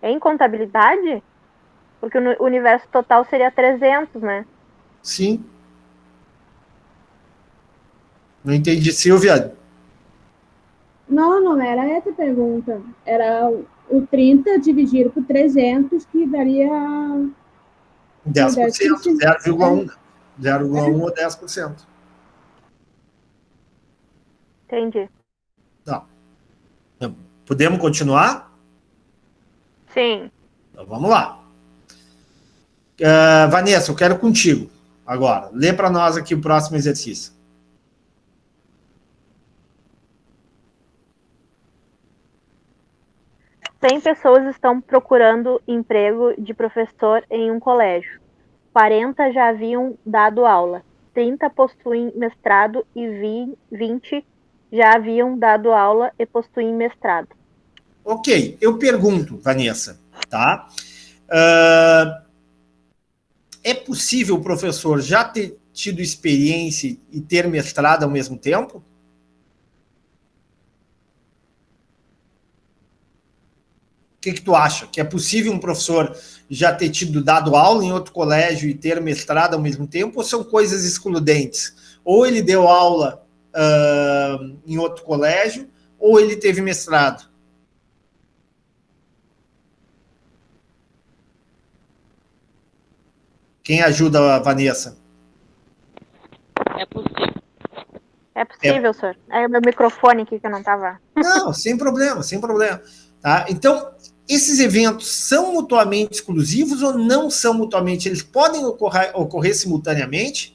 em contabilidade? Porque o universo total seria 300, né? Sim. Não entendi, Silvia. Não era essa a pergunta. Era o 30 dividido por 300, que daria 10%, 0,1. 0,1 ou 10%. Entendi. Tá. Podemos continuar? Sim. Então, vamos lá. Vanessa, eu quero contigo agora. Lê para nós aqui o próximo exercício. Cem pessoas estão procurando emprego de professor em um colégio. 40 já haviam dado aula. 30 possuem mestrado e 20 já haviam dado aula e possuem mestrado. Ok, eu pergunto, Vanessa, tá? É possível o professor já ter tido experiência e ter mestrado ao mesmo tempo? O que tu acha? Que é possível um professor já ter dado aula em outro colégio e ter mestrado ao mesmo tempo? Ou são coisas excludentes? Ou ele deu aula em outro colégio, ou ele teve mestrado? Quem ajuda a Vanessa? É possível. É possível, senhor. É o meu microfone aqui que eu não estava. Não, sem problema, sem problema. Tá? Então, esses eventos são mutuamente exclusivos ou não são mutuamente? Eles podem ocorrer simultaneamente?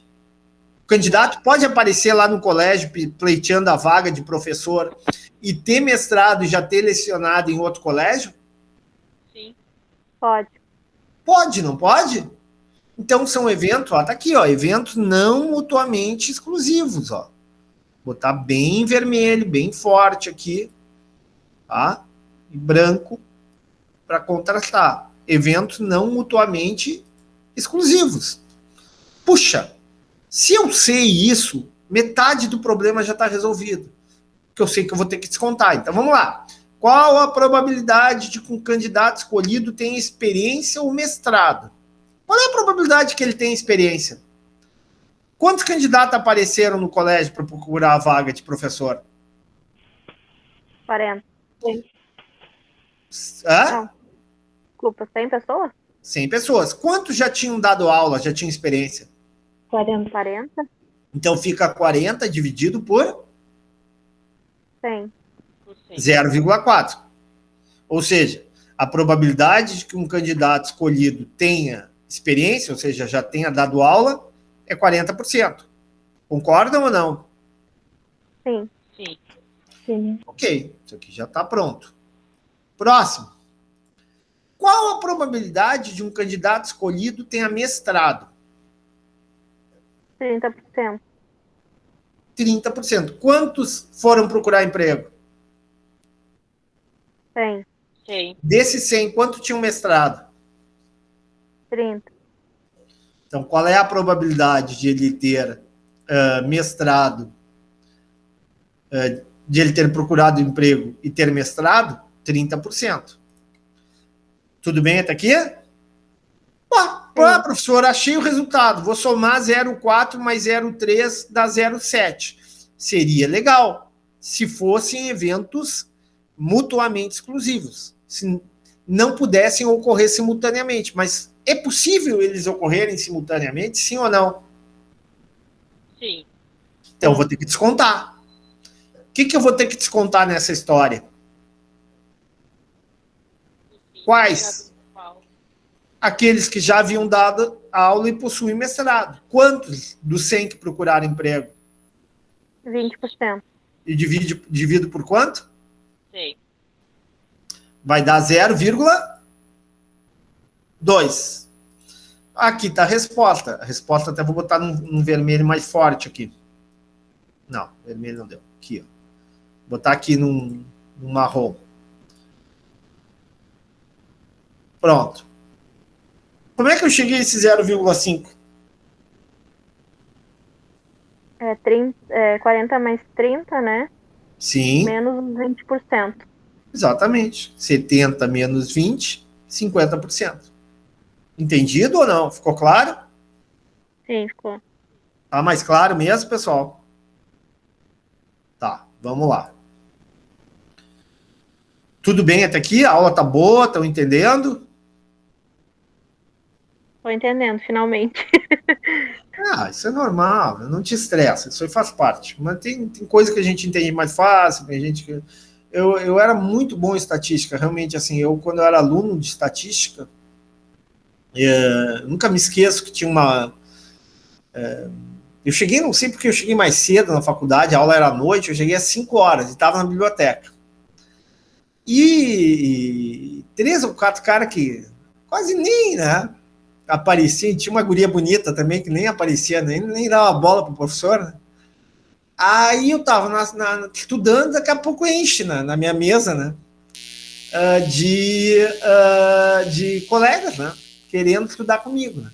O candidato pode aparecer lá no colégio pleiteando a vaga de professor e ter mestrado e já ter lecionado em outro colégio? Sim. Pode. Pode, não pode? Então são eventos, ó, tá aqui, ó, eventos não mutuamente exclusivos, ó. Botar bem vermelho, bem forte aqui, tá? E branco para contrastar. Eventos não mutuamente exclusivos. Puxa, se eu sei isso, metade do problema já está resolvido. Porque eu sei que eu vou ter que descontar. Então vamos lá. Qual a probabilidade de que um candidato escolhido tenha experiência ou mestrado? Qual é a probabilidade que ele tenha experiência? Quantos candidatos apareceram no colégio para procurar a vaga de professor? 40. Hã? Não. Desculpa, 100 pessoas? 100 pessoas. Quantos já tinham dado aula, já tinham experiência? 40. Então fica 40 dividido por 100. 0,4. Ou seja, a probabilidade de que um candidato escolhido tenha experiência, ou seja, já tenha dado aula, é 40%. Concordam ou não? Sim. Sim. Sim. Ok, isso aqui já está pronto. Próximo. Qual a probabilidade de um candidato escolhido tenha mestrado? 30%. 30%. Quantos foram procurar emprego? 100. Sim. Desses 100, quanto tinham mestrado? 30. Então, qual é a probabilidade de ele ter mestrado, de ele ter procurado emprego e ter mestrado? 30%. Tudo bem até aqui? Professor, achei o resultado. Vou somar 0,4 mais 0,3 dá 0,7. Seria legal se fossem eventos mutuamente exclusivos. Se não pudessem ocorrer simultaneamente. Mas é possível eles ocorrerem simultaneamente, sim ou não? Sim. Então, eu vou ter que descontar. O que eu vou ter que descontar nessa história? Quais? Aqueles que já haviam dado aula e possuem mestrado. Quantos dos 100 que procuraram emprego? 20%. E divido por quanto? Sim. Vai dar 0,2. Aqui está a resposta. A resposta até vou botar num vermelho mais forte aqui. Não, vermelho não deu. Aqui, ó. Vou botar aqui num marrom. Pronto. Como é que eu cheguei a esse 0,5? 40 mais 30, né? Sim. Menos 20%. Exatamente. 70 menos 20, 50%. Entendido ou não? Ficou claro? Sim, ficou. Tá mais claro mesmo, pessoal? Tá, vamos lá. Tudo bem até aqui? A aula tá boa? Estão entendendo? Tô entendendo, finalmente. Isso é normal, não te estressa, isso aí faz parte. Mas tem coisa que a gente entende mais fácil, tem gente que... Eu era muito bom em estatística, realmente, assim, quando eu era aluno de estatística, nunca me esqueço que tinha uma... eu cheguei, não sei porque eu cheguei mais cedo na faculdade, a aula era à noite, eu cheguei às 5 horas e estava na biblioteca. E 3 ou 4 caras que quase nem, né, apareciam, tinha uma guria bonita também que nem aparecia, nem dava bola pro professor, né? Aí eu tava estudando, daqui a pouco enche na minha mesa, né, de colegas, né, querendo estudar comigo, né?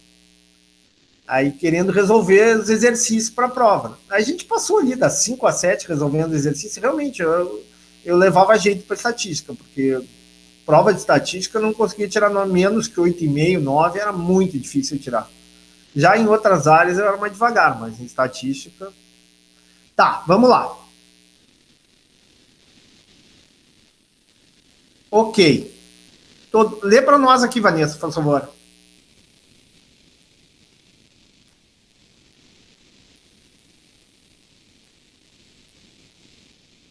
Aí querendo resolver os exercícios para a prova. A gente passou ali das 5 às 7 resolvendo exercício. Realmente, eu levava jeito para estatística, porque prova de estatística eu não conseguia tirar menos que 8,5, 9, era muito difícil tirar. Já em outras áreas eu era mais devagar, mas em estatística... Tá, vamos lá. Ok. Lê para nós aqui, Vanessa, por favor.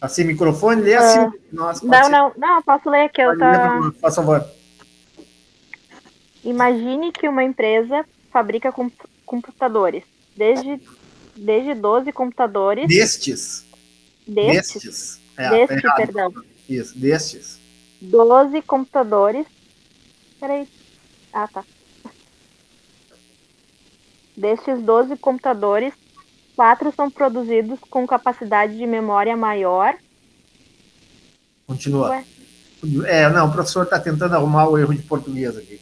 Tá sem microfone? Lê assim. Nossa, não, eu posso ler aqui. Por favor. Imagine que uma empresa fabrica computadores. Desde 12 computadores. Destes. Perdão. Isso, destes. 12 computadores. Peraí. Ah, tá. Destes 12 computadores, 4 são produzidos com capacidade de memória maior. Continua. Ué? Não, o professor está tentando arrumar o erro de português aqui.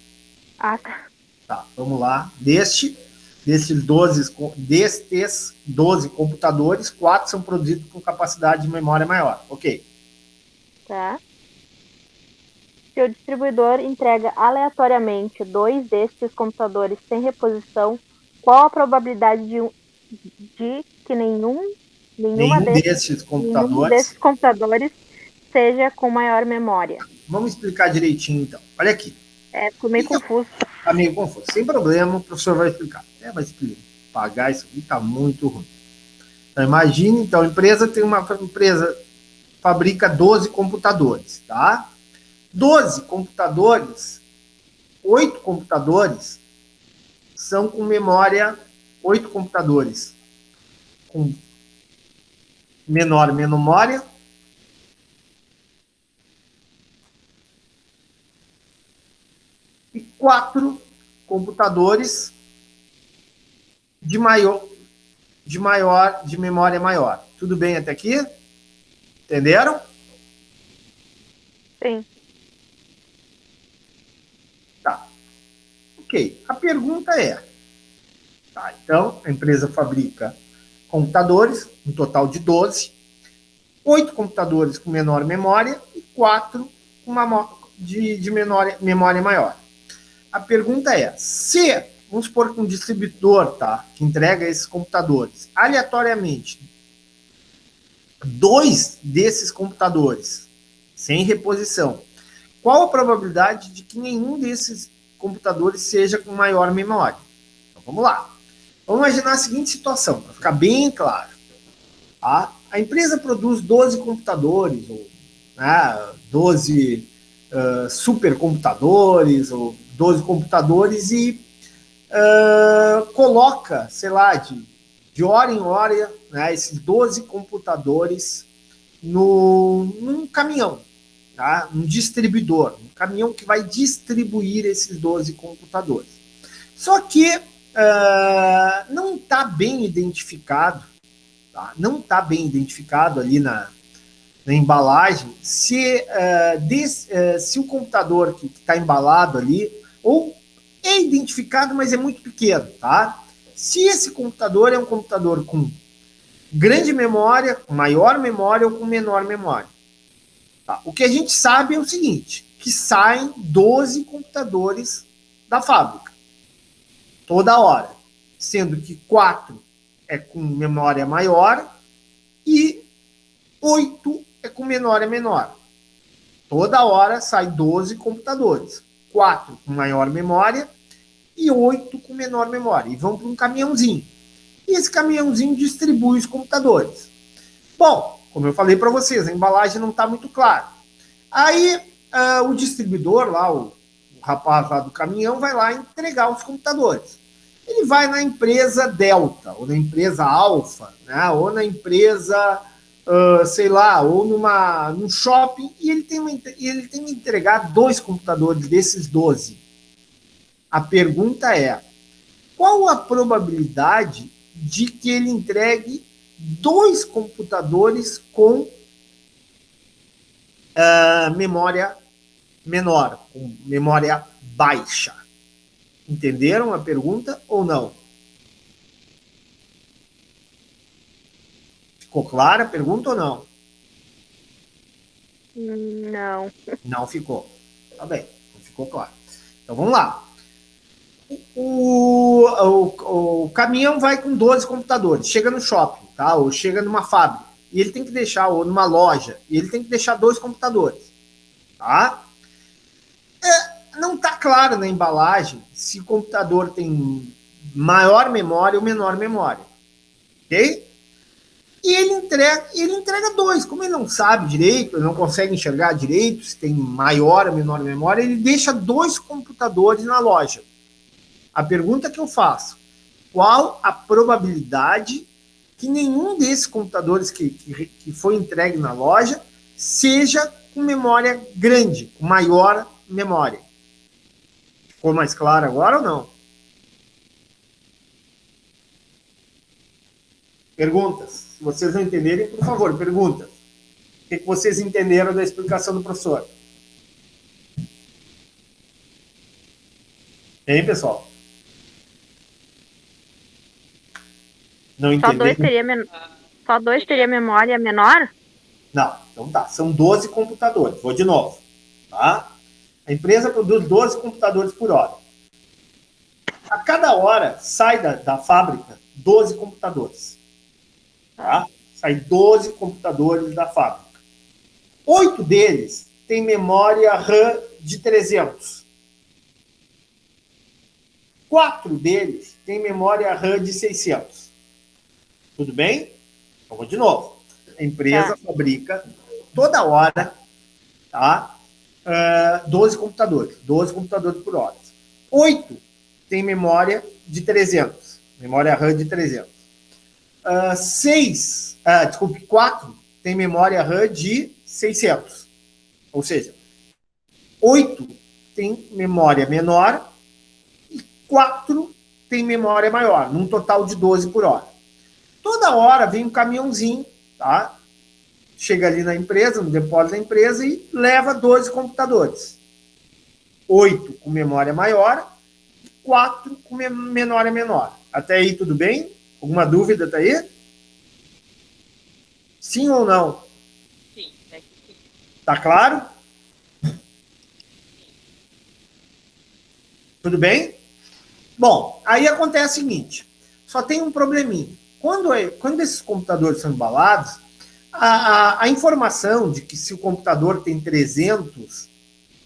Ah, tá. Tá, vamos lá. Destes 12 computadores, 4 são produzidos com capacidade de memória maior. Ok. Tá. Se o distribuidor entrega aleatoriamente 2 destes computadores sem reposição, qual a probabilidade de que nenhum desses computadores seja com maior memória? Vamos explicar direitinho, então. Olha aqui. Ficou meio confuso. Tá meio confuso. Sem problema, o professor vai explicar. Vai explicar. Pagar isso aqui tá muito ruim. Então, imagine, então, a empresa fabrica 12 computadores, tá? 12 computadores, 8 computadores são com memória, 8 computadores com menor memória, e 4 computadores de maior de memória maior. Tudo bem até aqui? Entenderam? Sim. Tá. Ok. A pergunta é, tá, então, a empresa fabrica computadores, um total de 12, 8 computadores com menor memória e 4 com de memória maior. A pergunta é, se, vamos supor que um distribuidor, tá, que entrega esses computadores, aleatoriamente, 2 desses computadores, sem reposição, qual a probabilidade de que nenhum desses computadores seja com maior memória? Então, vamos lá. Vamos imaginar a seguinte situação, para ficar bem claro. Tá? A empresa produz 12 computadores, ou 12 supercomputadores, ou 12 computadores e coloca, sei lá, de hora em hora, né, esses 12 computadores num caminhão, tá? Num distribuidor, um caminhão que vai distribuir esses 12 computadores. Só que não está bem identificado, tá? Não está bem identificado ali na embalagem se o computador que está embalado ali, ou é identificado, mas é muito pequeno, tá? Se esse computador é um computador com grande memória, com maior memória ou com menor memória. Tá? O que a gente sabe é o seguinte, que saem 12 computadores da fábrica, toda hora, sendo que 4 é com memória maior e 8 é com memória menor. Toda hora sai 12 computadores, 4 com maior memória e 8 com menor memória, e vão para um caminhãozinho. E esse caminhãozinho distribui os computadores. Bom, como eu falei para vocês, a embalagem não está muito clara. Aí o distribuidor lá, o rapaz lá do caminhão, vai lá entregar os computadores. Ele vai na empresa Delta, ou na empresa Alfa, né, ou na empresa, sei lá, ou num shopping, e ele tem que entregar 2 computadores desses 12. A pergunta é, qual a probabilidade de que ele entregue 2 computadores com memória menor, com memória baixa? Entenderam a pergunta ou não? Ficou clara a pergunta ou não? Não. Não ficou. Tá bem, não ficou claro. Então vamos lá. O caminhão vai com 12 computadores, chega no shopping, tá? Ou chega numa fábrica, e ele tem que deixar, ou numa loja, e ele tem que deixar 2 computadores, tá? Não está claro na embalagem se o computador tem maior memória ou menor memória, ok? E ele entrega 2, como ele não sabe direito, ele não consegue enxergar direito se tem maior ou menor memória, ele deixa 2 computadores na loja. A pergunta que eu faço, qual a probabilidade que nenhum desses computadores que foi entregue na loja seja com memória grande, com maior memória? Ficou mais claro agora ou não? Perguntas. Se vocês não entenderem, por favor, perguntas. O que vocês entenderam da explicação do professor? Hein, pessoal? Não entenderam? Só dois teria memória menor? Não, então tá. São 12 computadores. Vou de novo. Tá? A empresa produz 12 computadores por hora. A cada hora sai da fábrica 12 computadores. Tá? Sai 12 computadores da fábrica. 8 deles têm memória RAM de 300. 4 deles têm memória RAM de 600. Tudo bem? Então, vou de novo. A empresa fabrica toda hora, tá? 12 computadores por hora. 8 tem memória de 300, memória RAM de 300. 4 tem memória RAM de 600. Ou seja, 8 tem memória menor e 4 tem memória maior, num total de 12 por hora. Toda hora vem um caminhãozinho, tá? Chega ali na empresa, no depósito da empresa e leva 12 computadores. 8 com memória maior, 4 com memória menor. Até aí tudo bem? Alguma dúvida tá aí? Sim ou não? Sim, é que sim. Tá claro? Tudo bem? Bom, aí acontece o seguinte, só tem um probleminha. Quando esses computadores são embalados, a informação de que se o computador tem 300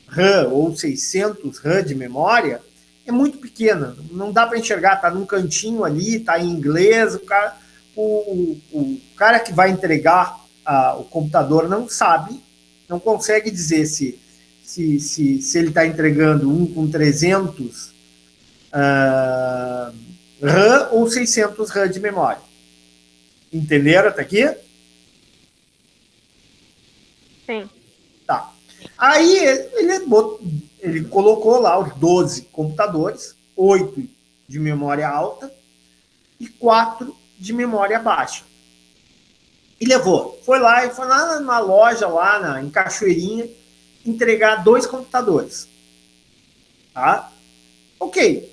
RAM ou 600 RAM de memória é muito pequena. Não dá para enxergar, está num cantinho ali, está em inglês. O cara que vai entregar o computador não sabe, não consegue dizer se ele está entregando um com 300 RAM ou 600 RAM de memória. Entenderam até aqui? Sim. Tá. Aí ele colocou lá os 12 computadores, 8 de memória alta e 4 de memória baixa. E levou. Foi lá na loja, lá em Cachoeirinha, entregar 2 computadores. Tá? Ok.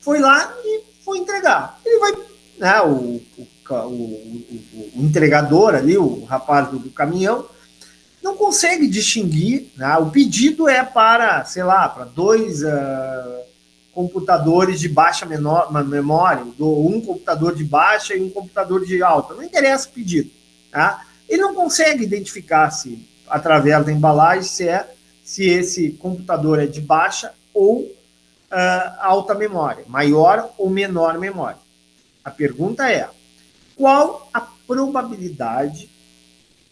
Foi lá e foi entregar. Ele vai, né, o entregador ali, o rapaz do caminhão, não consegue distinguir, né? O pedido é para, sei lá, para 2 computadores de baixa memória, um computador de baixa e um computador de alta. Não interessa o pedido. Tá? Ele não consegue identificar se, através da embalagem, se esse computador é de baixa ou alta memória, maior ou menor memória. A pergunta é, qual a probabilidade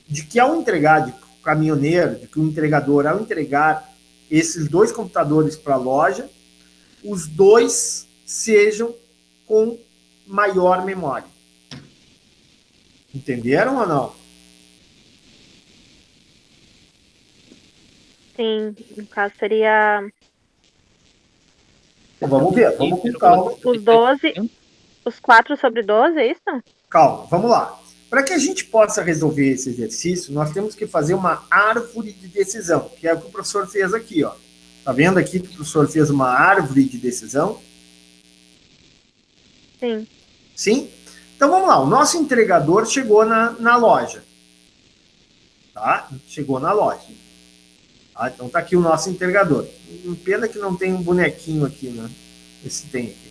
de que ao entregar, de que o caminhoneiro, de que o entregador, ao entregar esses 2 computadores para a loja, os 2 sejam com maior memória? Entenderam ou não? Sim, no caso seria Então, vamos ver, vamos com calma. os 12, os 4 sobre 12, é isso? Calma, vamos lá. Para que a gente possa resolver esse exercício, nós temos que fazer uma árvore de decisão, que é o que o professor fez aqui, ó. Tá vendo aqui que o professor fez uma árvore de decisão? Sim. Sim? Então vamos lá, o nosso entregador chegou na loja. Tá? Chegou na loja. Tá? Então tá aqui o nosso entregador. Pena que não tem um bonequinho aqui, né? Esse tem aqui.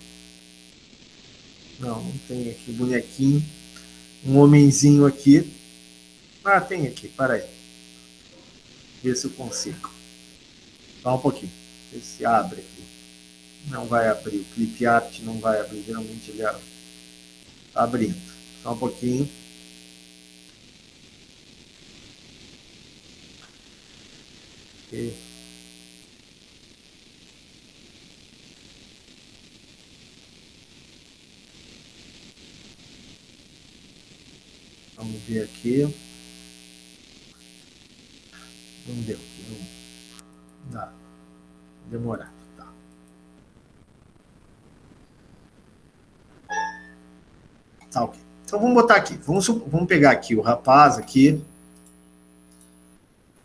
Não tem aqui bonequinho. Um homenzinho aqui. Ah, tem aqui, para aí. Ver se eu consigo. Só um pouquinho. Ver se abre aqui. Não vai abrir. O clip art não vai abrir. Geralmente ele abre. Tá abrindo. Só um pouquinho. Ok. Vamos ver aqui. Não deu. Não dá. Demorado. Tá. Tá, ok. Então vamos botar aqui. Vamos pegar aqui o rapaz aqui.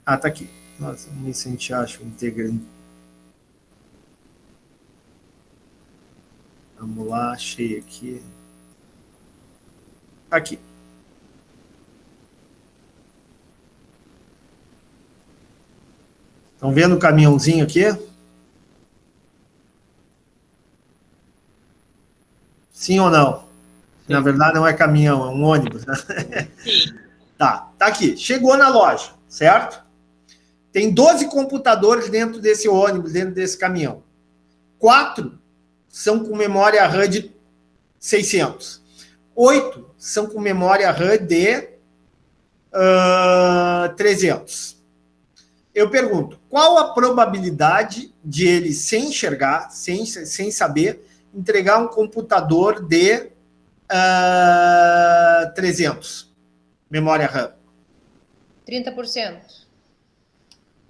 Ah, tá aqui. Nossa, vamos ver se a gente acha o integrante. Vamos lá, achei aqui. Aqui. Estão vendo o caminhãozinho aqui? Sim ou não? Na verdade não é caminhão, é um ônibus, né? Sim. Tá aqui. Chegou na loja, certo? Tem 12 computadores dentro desse ônibus, dentro desse caminhão. 4 são com memória RAM de 600. 8 são com memória RAM de 300. Eu pergunto, qual a probabilidade de ele, sem enxergar, sem saber, entregar um computador de 300 memória RAM? 30%.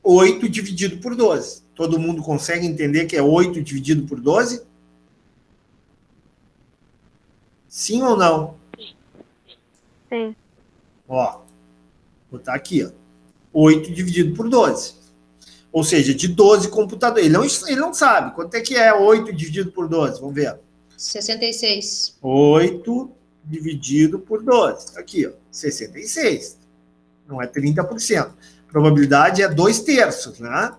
8 dividido por 12. Todo mundo consegue entender que é 8 dividido por 12? Sim ou não? Sim. Sim. Ó, vou botar aqui, ó. 8 dividido por 12. Ou seja, de 12 computadores. Ele não sabe. Quanto é que é 8 dividido por 12? Vamos ver. 66. 8 dividido por 12. Aqui, ó. 66. Não é 30%. A probabilidade é 2/3, né?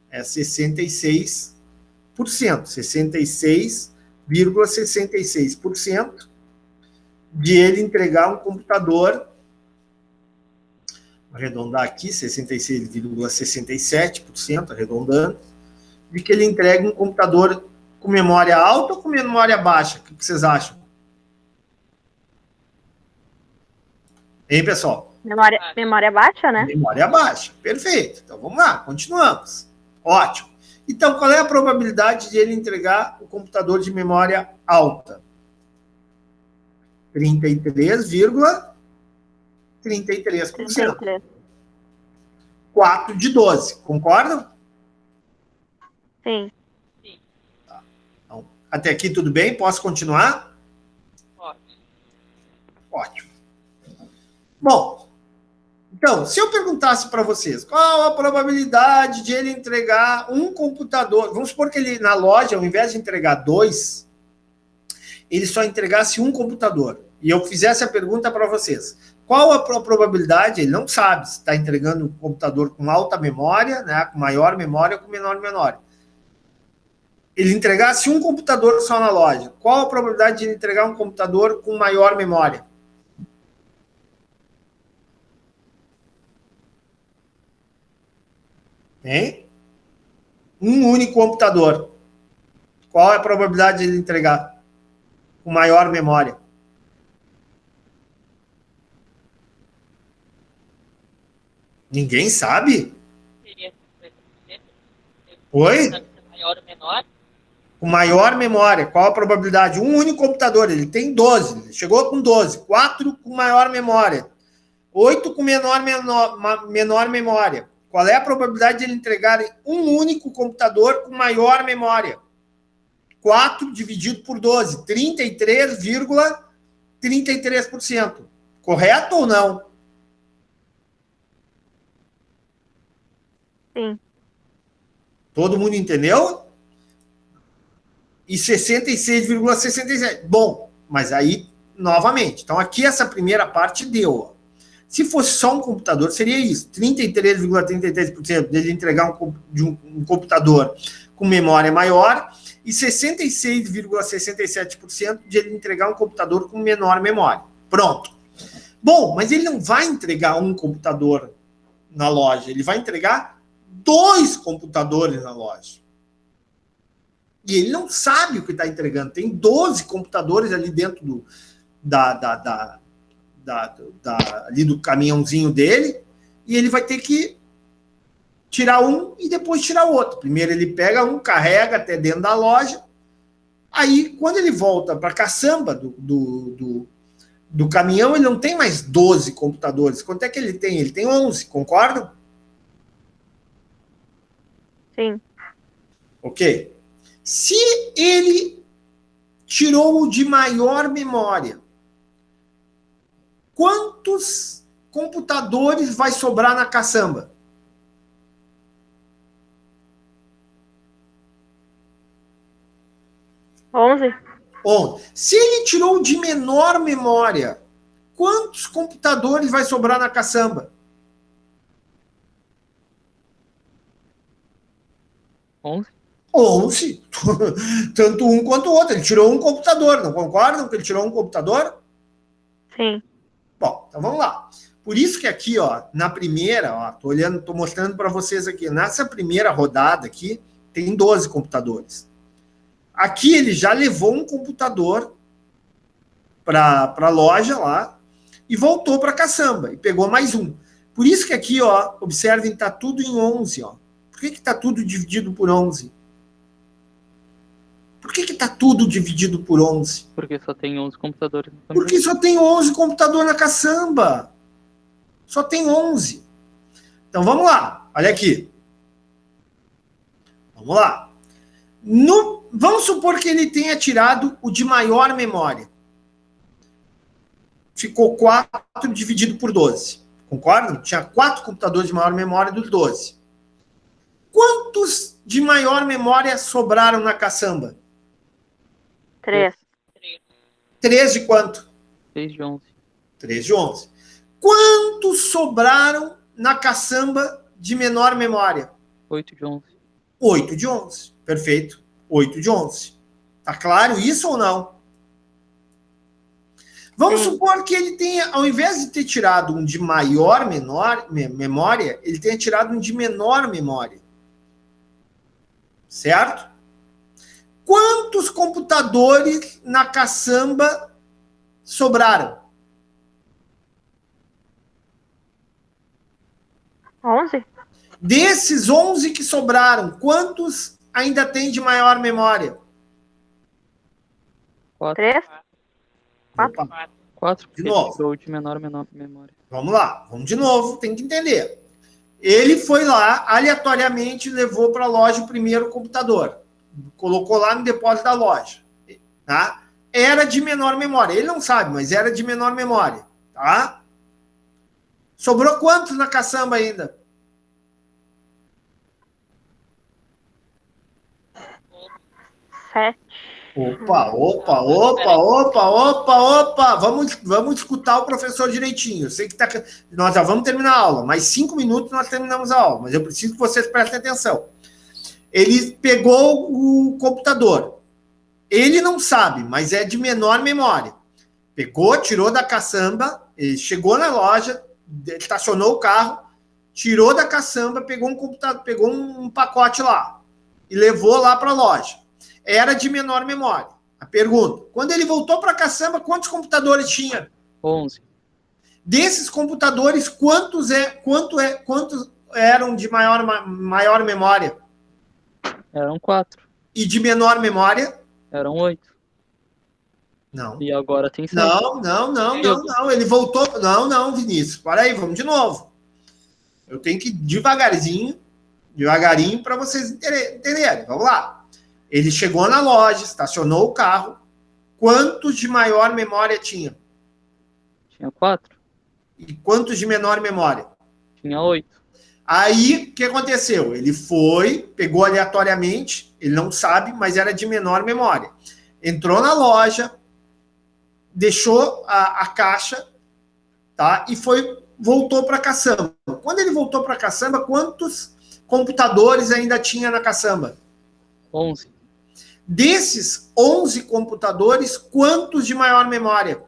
É 66%. 66,66% de ele entregar um computador, vou arredondar aqui, 66,67%, arredondando, de que ele entregue um computador com memória alta ou com memória baixa? O que vocês acham? Hein, pessoal? Memória baixa, né? Memória baixa. Perfeito. Então, vamos lá. Continuamos. Ótimo. Então, qual é a probabilidade de ele entregar o computador de memória alta? 33,33%. 4 de 12. Concordam? Sim. Então, até aqui tudo bem? Posso continuar? Ótimo. Ótimo. Bom, então, se eu perguntasse para vocês qual a probabilidade de ele entregar um computador, vamos supor que ele na loja, ao invés de entregar 2, ele só entregasse um computador, e eu fizesse a pergunta para vocês, qual a probabilidade, ele não sabe se está entregando um computador com alta memória, né, com maior memória ou com menor memória. Ele entregasse um computador só na loja, qual a probabilidade de ele entregar um computador com maior memória? Hein? Um único computador. Qual é a probabilidade de ele entregar com maior memória? Ninguém sabe? Seria Oi? maior ou menor? Com maior memória. Qual a probabilidade? Um único computador. Ele tem 12. Ele chegou com 12. 4 com maior memória. 8 com menor memória. Qual é a probabilidade de ele entregar um único computador com maior memória? 4 dividido por 12. 33,33%. Correto ou não? Sim. Todo mundo entendeu? E 66,67. Bom, mas aí, novamente. Então, aqui essa primeira parte deu. Se fosse só um computador, seria isso. 33,33% dele entregar um computador com memória maior e 66,67% de ele entregar um computador com menor memória. Pronto. Bom, mas ele não vai entregar um computador na loja. Ele vai entregar 2 computadores na loja. E ele não sabe o que está entregando. Tem 12 computadores ali dentro ali do caminhãozinho dele, e ele vai ter que tirar um e depois tirar o outro. Primeiro ele pega um, carrega até dentro da loja, aí quando ele volta para a caçamba do caminhão, ele não tem mais 12 computadores. Quanto é que ele tem? Ele tem 11, concordam? Sim. Ok. Se ele tirou o de maior memória, quantos computadores vai sobrar na caçamba? Onze. Se ele tirou de menor memória, quantos computadores vai sobrar na caçamba? 11. Tanto um quanto o outro. Ele tirou um computador, não concordam que ele tirou um computador? Sim. Bom, então vamos lá. Por isso que aqui, ó, na primeira, ó, tô mostrando para vocês aqui, nessa primeira rodada aqui, tem 12 computadores. Aqui ele já levou um computador para a loja lá e voltou para a caçamba e pegou mais um. Por isso que aqui, ó, observem, tá tudo em 11, ó. Por que tá tudo dividido por 11? Por que tá tudo dividido por 11? Porque só tem 11 computadores. Porque só tem 11 computadores na caçamba. Só tem 11. Então, vamos lá. Olha aqui. Vamos lá. Vamos supor que ele tenha tirado o de maior memória. ficou 4 dividido por 12. Concordam? Tinha 4 computadores de maior memória dos 12. Quantos de maior memória sobraram na caçamba? 3. 3 de quanto? 6 de 11. 3 de 11. Quantos sobraram na caçamba de menor memória? 8 de 11. 8 de 11. Perfeito. 8 de 11. Tá claro isso ou não? Vamos supor que ele tenha, ao invés de ter tirado um de maior memória, ele tenha tirado um de menor memória. Certo? Quantos computadores na caçamba sobraram? 11? Desses 11 que sobraram, quantos ainda tem de maior memória? 4. 3? Opa, 4 De porque novo. tirou de menor memória. vamos lá, vamos de novo, tem que entender. Ele foi lá, aleatoriamente, levou para a loja o primeiro computador. Colocou lá no depósito da loja. Tá? Era de menor memória. Ele não sabe, mas era de menor memória. Tá? Sobrou quantos na caçamba ainda? Sete. Opa. Vamos escutar o professor direitinho. Eu sei que nós já vamos terminar a aula. Mais 5 minutos nós terminamos a aula. Mas eu preciso que vocês prestem atenção. Ele pegou o computador. Ele não sabe, mas é de menor memória. Pegou, tirou da caçamba, ele chegou na loja, estacionou o carro, tirou da caçamba, pegou um computador, pegou um pacote lá e levou lá para a loja. Era de menor memória. A pergunta, quando ele voltou para a caçamba, quantos computadores tinha? 11. Desses computadores, quantos eram de maior memória? Eram 4. E de menor memória? Eram 8. Não. E agora tem 7. Não. Ele voltou. Não, Vinícius. Para aí, vamos de novo. Eu tenho que ir devagarinho para vocês entenderem. Vamos lá. Ele chegou na loja, estacionou o carro. Quantos de maior memória tinha? Tinha 4. E quantos de menor memória? Tinha 8. Aí, o que aconteceu? Ele foi, pegou aleatoriamente, ele não sabe, mas era de menor memória. Entrou na loja, deixou a caixa, tá? E voltou para a caçamba. Quando ele voltou para a caçamba, quantos computadores ainda tinha na caçamba? 11. Desses 11 computadores, quantos de maior memória?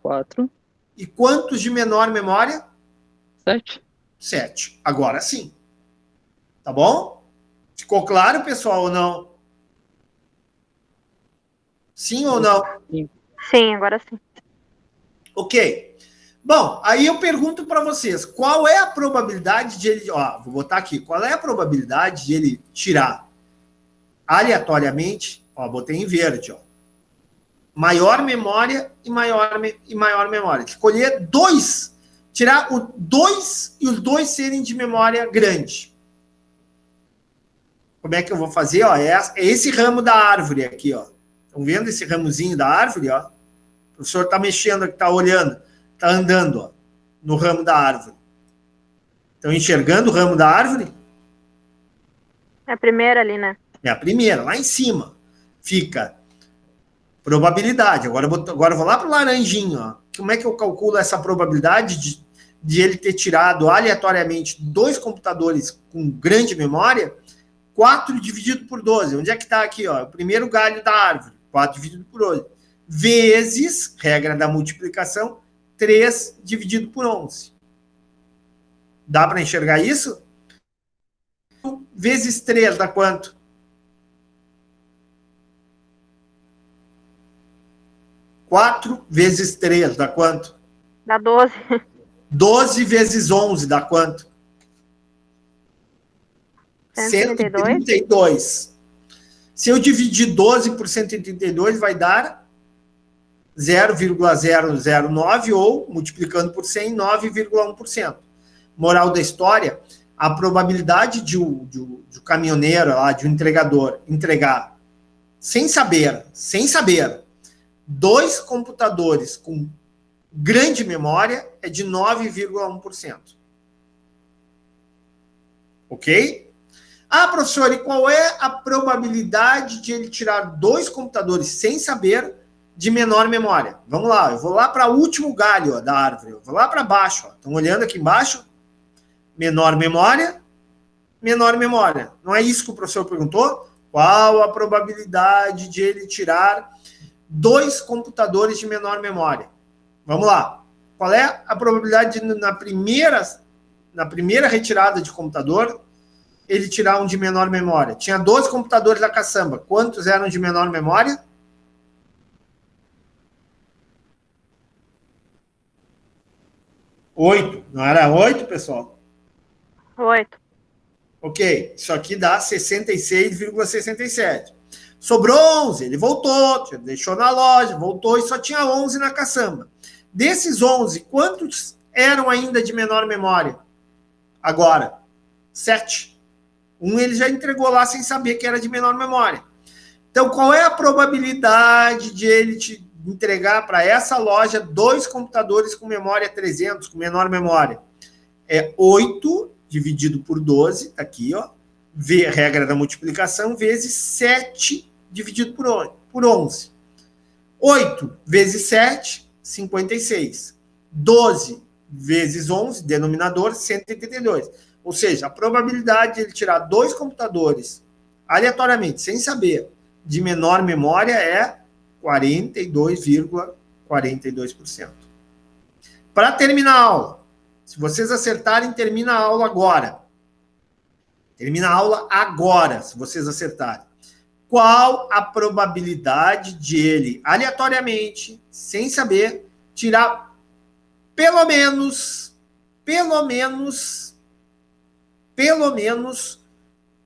4. E quantos de menor memória? 7. 7. Agora sim. Tá bom? Ficou claro, pessoal, ou não? Sim ou não? Sim, agora sim. Ok. Bom, aí eu pergunto para vocês, qual é a probabilidade de ele... Ó, vou botar aqui. Qual é a probabilidade de ele tirar aleatoriamente... Ó, botei em verde, ó. Maior memória e maior memória. Escolher 2... Tirar o 2 e os 2 serem de memória grande. Como é que eu vou fazer? Ó, é esse ramo da árvore aqui, ó. Estão vendo esse ramozinho da árvore, ó? O professor está mexendo aqui, está olhando, está andando, ó, no ramo da árvore. Estão enxergando o ramo da árvore? É a primeira ali, né? É a primeira, lá em cima. Fica probabilidade. Agora eu vou lá para o laranjinho, ó. Como é que eu calculo essa probabilidade de ele ter tirado aleatoriamente 2 computadores com grande memória? 4 dividido por 12. Onde é que está aqui? Ó? O primeiro galho da árvore. 4 dividido por 12. Vezes, regra da multiplicação, 3 dividido por 11. Dá para enxergar isso? Vezes 3 dá quanto? 4 vezes 3 dá quanto? Dá 12. 12 vezes 11 dá quanto? 132. Se eu dividir 12 por 132, vai dar 0,009 ou, multiplicando por 100, 9,1%. Moral da história, a probabilidade de um caminhoneiro, lá, de um entregador, entregar sem saber, 2 computadores com grande memória é de 9,1%. Ok? Ah, professor, e qual é a probabilidade de ele tirar 2 computadores sem saber de menor memória? Vamos lá, eu vou lá para o último galho, ó, da árvore. Eu vou lá para baixo. Ó. Estão olhando aqui embaixo? Menor memória, menor memória. Não é isso que o professor perguntou? Qual a probabilidade de ele tirar 2 computadores de menor memória? Vamos lá. Qual é a probabilidade de, na primeira retirada de computador, ele tirar um de menor memória? Tinha 12 computadores da caçamba. Quantos eram de menor memória? 8. Não era 8, pessoal? 8. Ok. Isso aqui dá 66,67. Sobrou 11. Ele voltou, deixou na loja, voltou e só tinha 11 na caçamba. Desses 11, quantos eram ainda de menor memória? Agora, 7. Um ele já entregou lá sem saber que era de menor memória. Então, qual é a probabilidade de ele te entregar para essa loja 2 computadores com memória 300, com menor memória? É 8 dividido por 12, tá aqui, ó. Regra da multiplicação, vezes 7 dividido por 11. 8 vezes 7, 56. 12 vezes 11, denominador, 182. Ou seja, a probabilidade de ele tirar 2 computadores aleatoriamente, sem saber, de menor memória é 42,42%. Para terminar a aula, se vocês acertarem, termina a aula agora. Termina a aula agora, se vocês acertarem. Qual a probabilidade de ele, aleatoriamente, sem saber, tirar pelo menos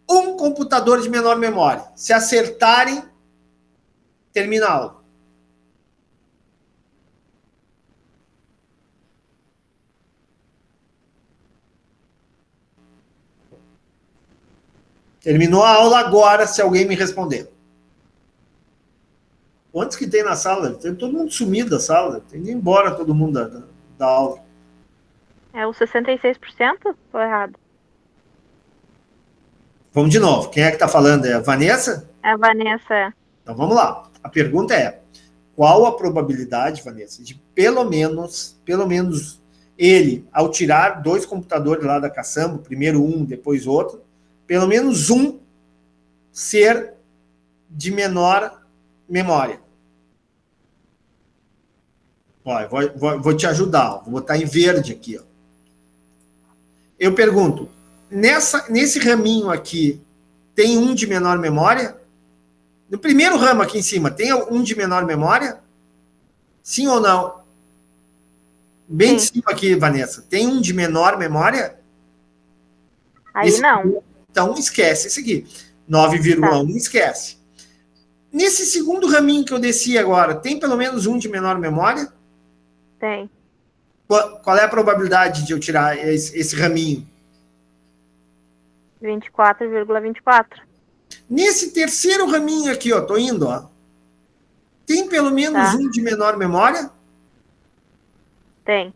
um computador de menor memória? Se acertarem, termina a aula. Terminou a aula agora, se alguém me responder. Quantos que tem na sala? Tem todo mundo sumido da sala. Tem que ir embora todo mundo da aula. É o 66%? Ou errado? Vamos de novo. Quem é que está falando? É a Vanessa? É a Vanessa. Então vamos lá. A pergunta é: qual a probabilidade, Vanessa, de pelo menos ele, ao tirar 2 computadores lá da caçamba, primeiro um, depois outro, pelo menos um ser de menor memória? Ó, eu vou te ajudar. Vou botar em verde aqui. Ó. Eu pergunto, nesse raminho aqui, tem um de menor memória? No primeiro ramo aqui em cima, tem um de menor memória? Sim ou não? Bem de cima aqui, Vanessa. Tem um de menor memória? Aí não. Então, esquece esse aqui. 9,1, esquece. Nesse segundo raminho que eu desci agora, tem pelo menos um de menor memória? Tem. Qual é a probabilidade de eu tirar esse raminho? 24,24. Nesse terceiro raminho aqui, ó, tô indo, ó. Tem pelo menos um de menor memória? Tem.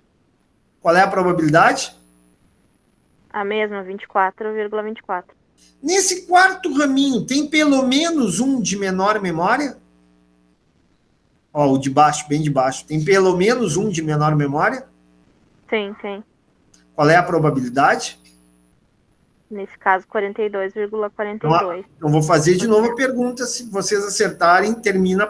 Qual é a probabilidade? A mesma, 24,24. Nesse quarto raminho, tem pelo menos um de menor memória? Ó, o de baixo, bem de baixo. Tem pelo menos um de menor memória? Sim, tem. Qual é a probabilidade? Nesse caso, 42,42. Então, vou fazer de novo a pergunta. Se vocês acertarem, termina a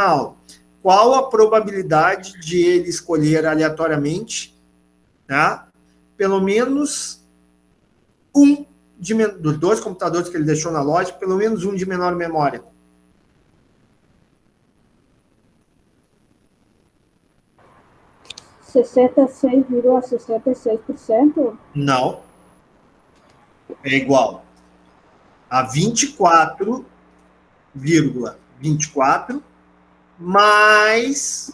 aula. Qual a probabilidade de ele escolher aleatoriamente, tá? Pelo menos um dos 2 computadores que ele deixou na loja, pelo menos um de menor memória? R$ 66,66%? Não. É igual a 24,24 mais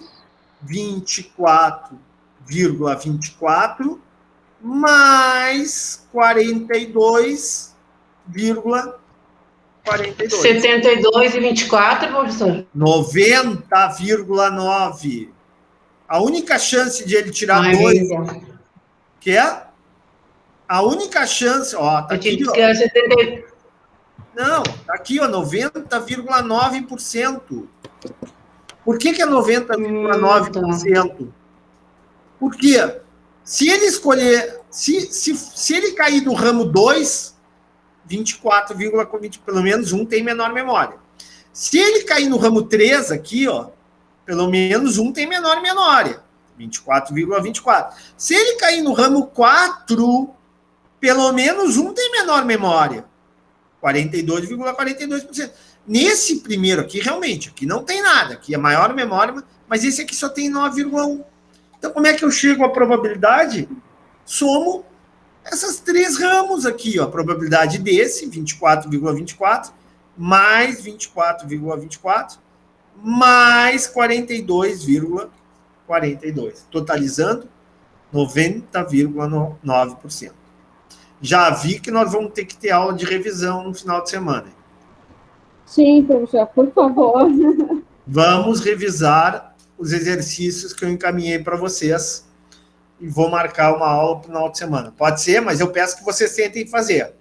24,24 mais 42,42. 72 e 24, professor? 90,9. A única chance de ele tirar Ai, 2, Lívia. que é a única chance, ó, tá Eu te aqui, disse ó. que era 70. Não, tá aqui, ó, 90,9%. Por que é 90,9%? Porque se ele escolher, se ele cair do ramo 2, 24,20, pelo menos um tem menor memória. Se ele cair no ramo 3 aqui, ó, pelo menos um tem menor memória, 24,24. Se ele cair no ramo 4, pelo menos um tem menor memória, 42,42%. Nesse primeiro aqui, realmente, aqui não tem nada, aqui é maior memória, mas esse aqui só tem 9,1. Então, como é que eu chego à probabilidade? Somo essas 3 ramos aqui, ó, a probabilidade desse, 24,24, mais 24,24, mais 42,42, totalizando 90,9%. Já vi que nós vamos ter que ter aula de revisão no final de semana. Sim, professor, por favor. Vamos revisar os exercícios que eu encaminhei para vocês e vou marcar uma aula para o final de semana. Pode ser, mas eu peço que vocês tentem fazer.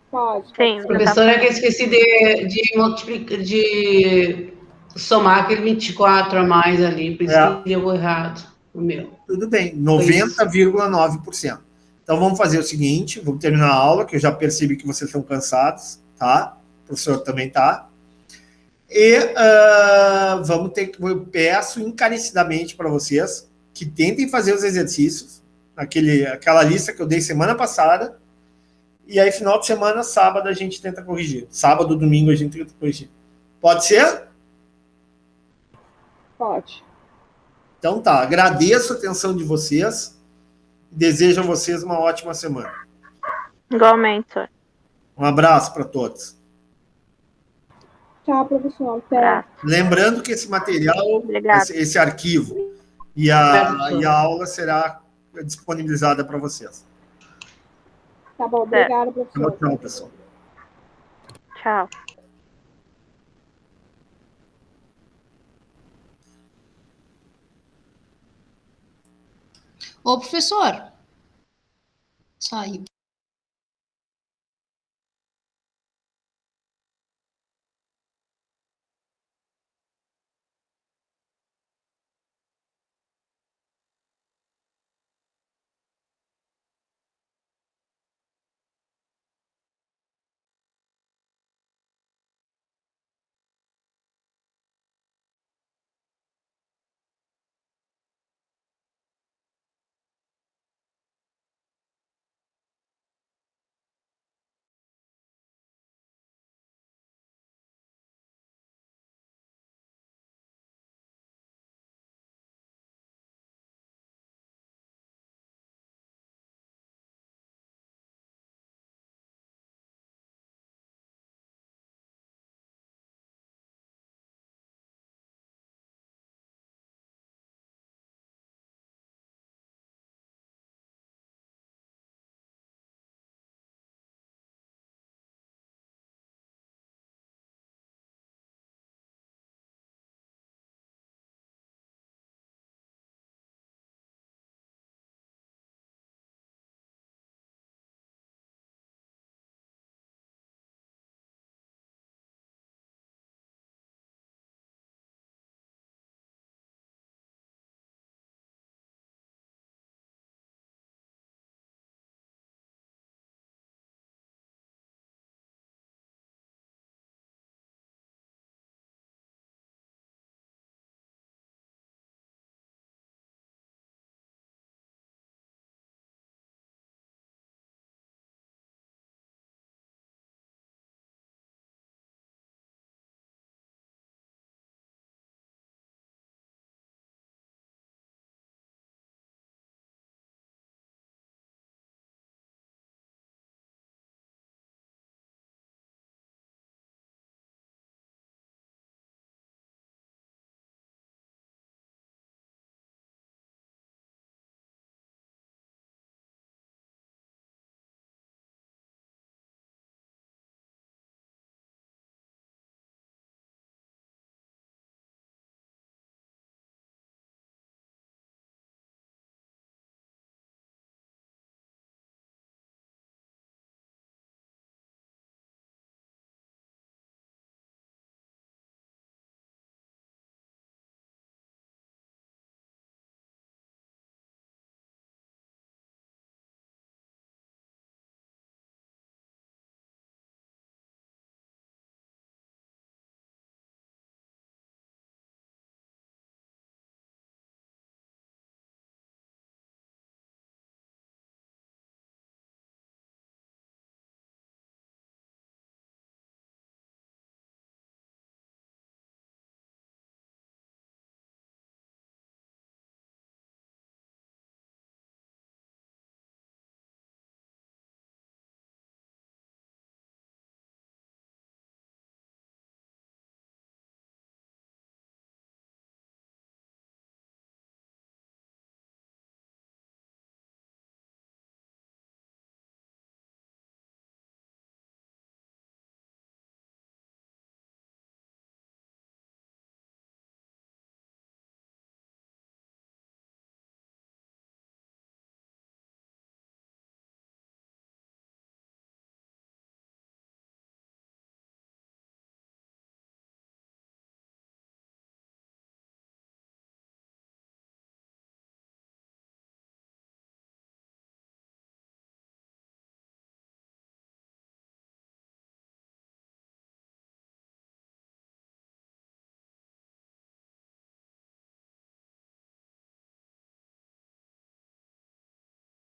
Pode. Sim, Professora, que eu esqueci de somar aquele 24 a mais ali, por isso que deu errado o meu. Tudo bem, 90,9%. Então vamos fazer o seguinte, vamos terminar a aula, que eu já percebi que vocês estão cansados, tá? O professor também tá. E vamos ter que, eu peço encarecidamente para vocês que tentem fazer os exercícios, aquela lista que eu dei semana passada, e aí final de semana, sábado, a gente tenta corrigir. Sábado, domingo, a gente tenta corrigir. Pode ser? Pode. Então tá, agradeço a atenção de vocês, desejo a vocês uma ótima semana. igualmente, senhor. Um abraço para todos. Tchau, professor. Até. Lembrando que esse material, esse arquivo e a aula será disponibilizada para vocês. Tá bom, obrigada, professor. Tchau, pessoal. Tchau. Ô, professor. Saiu.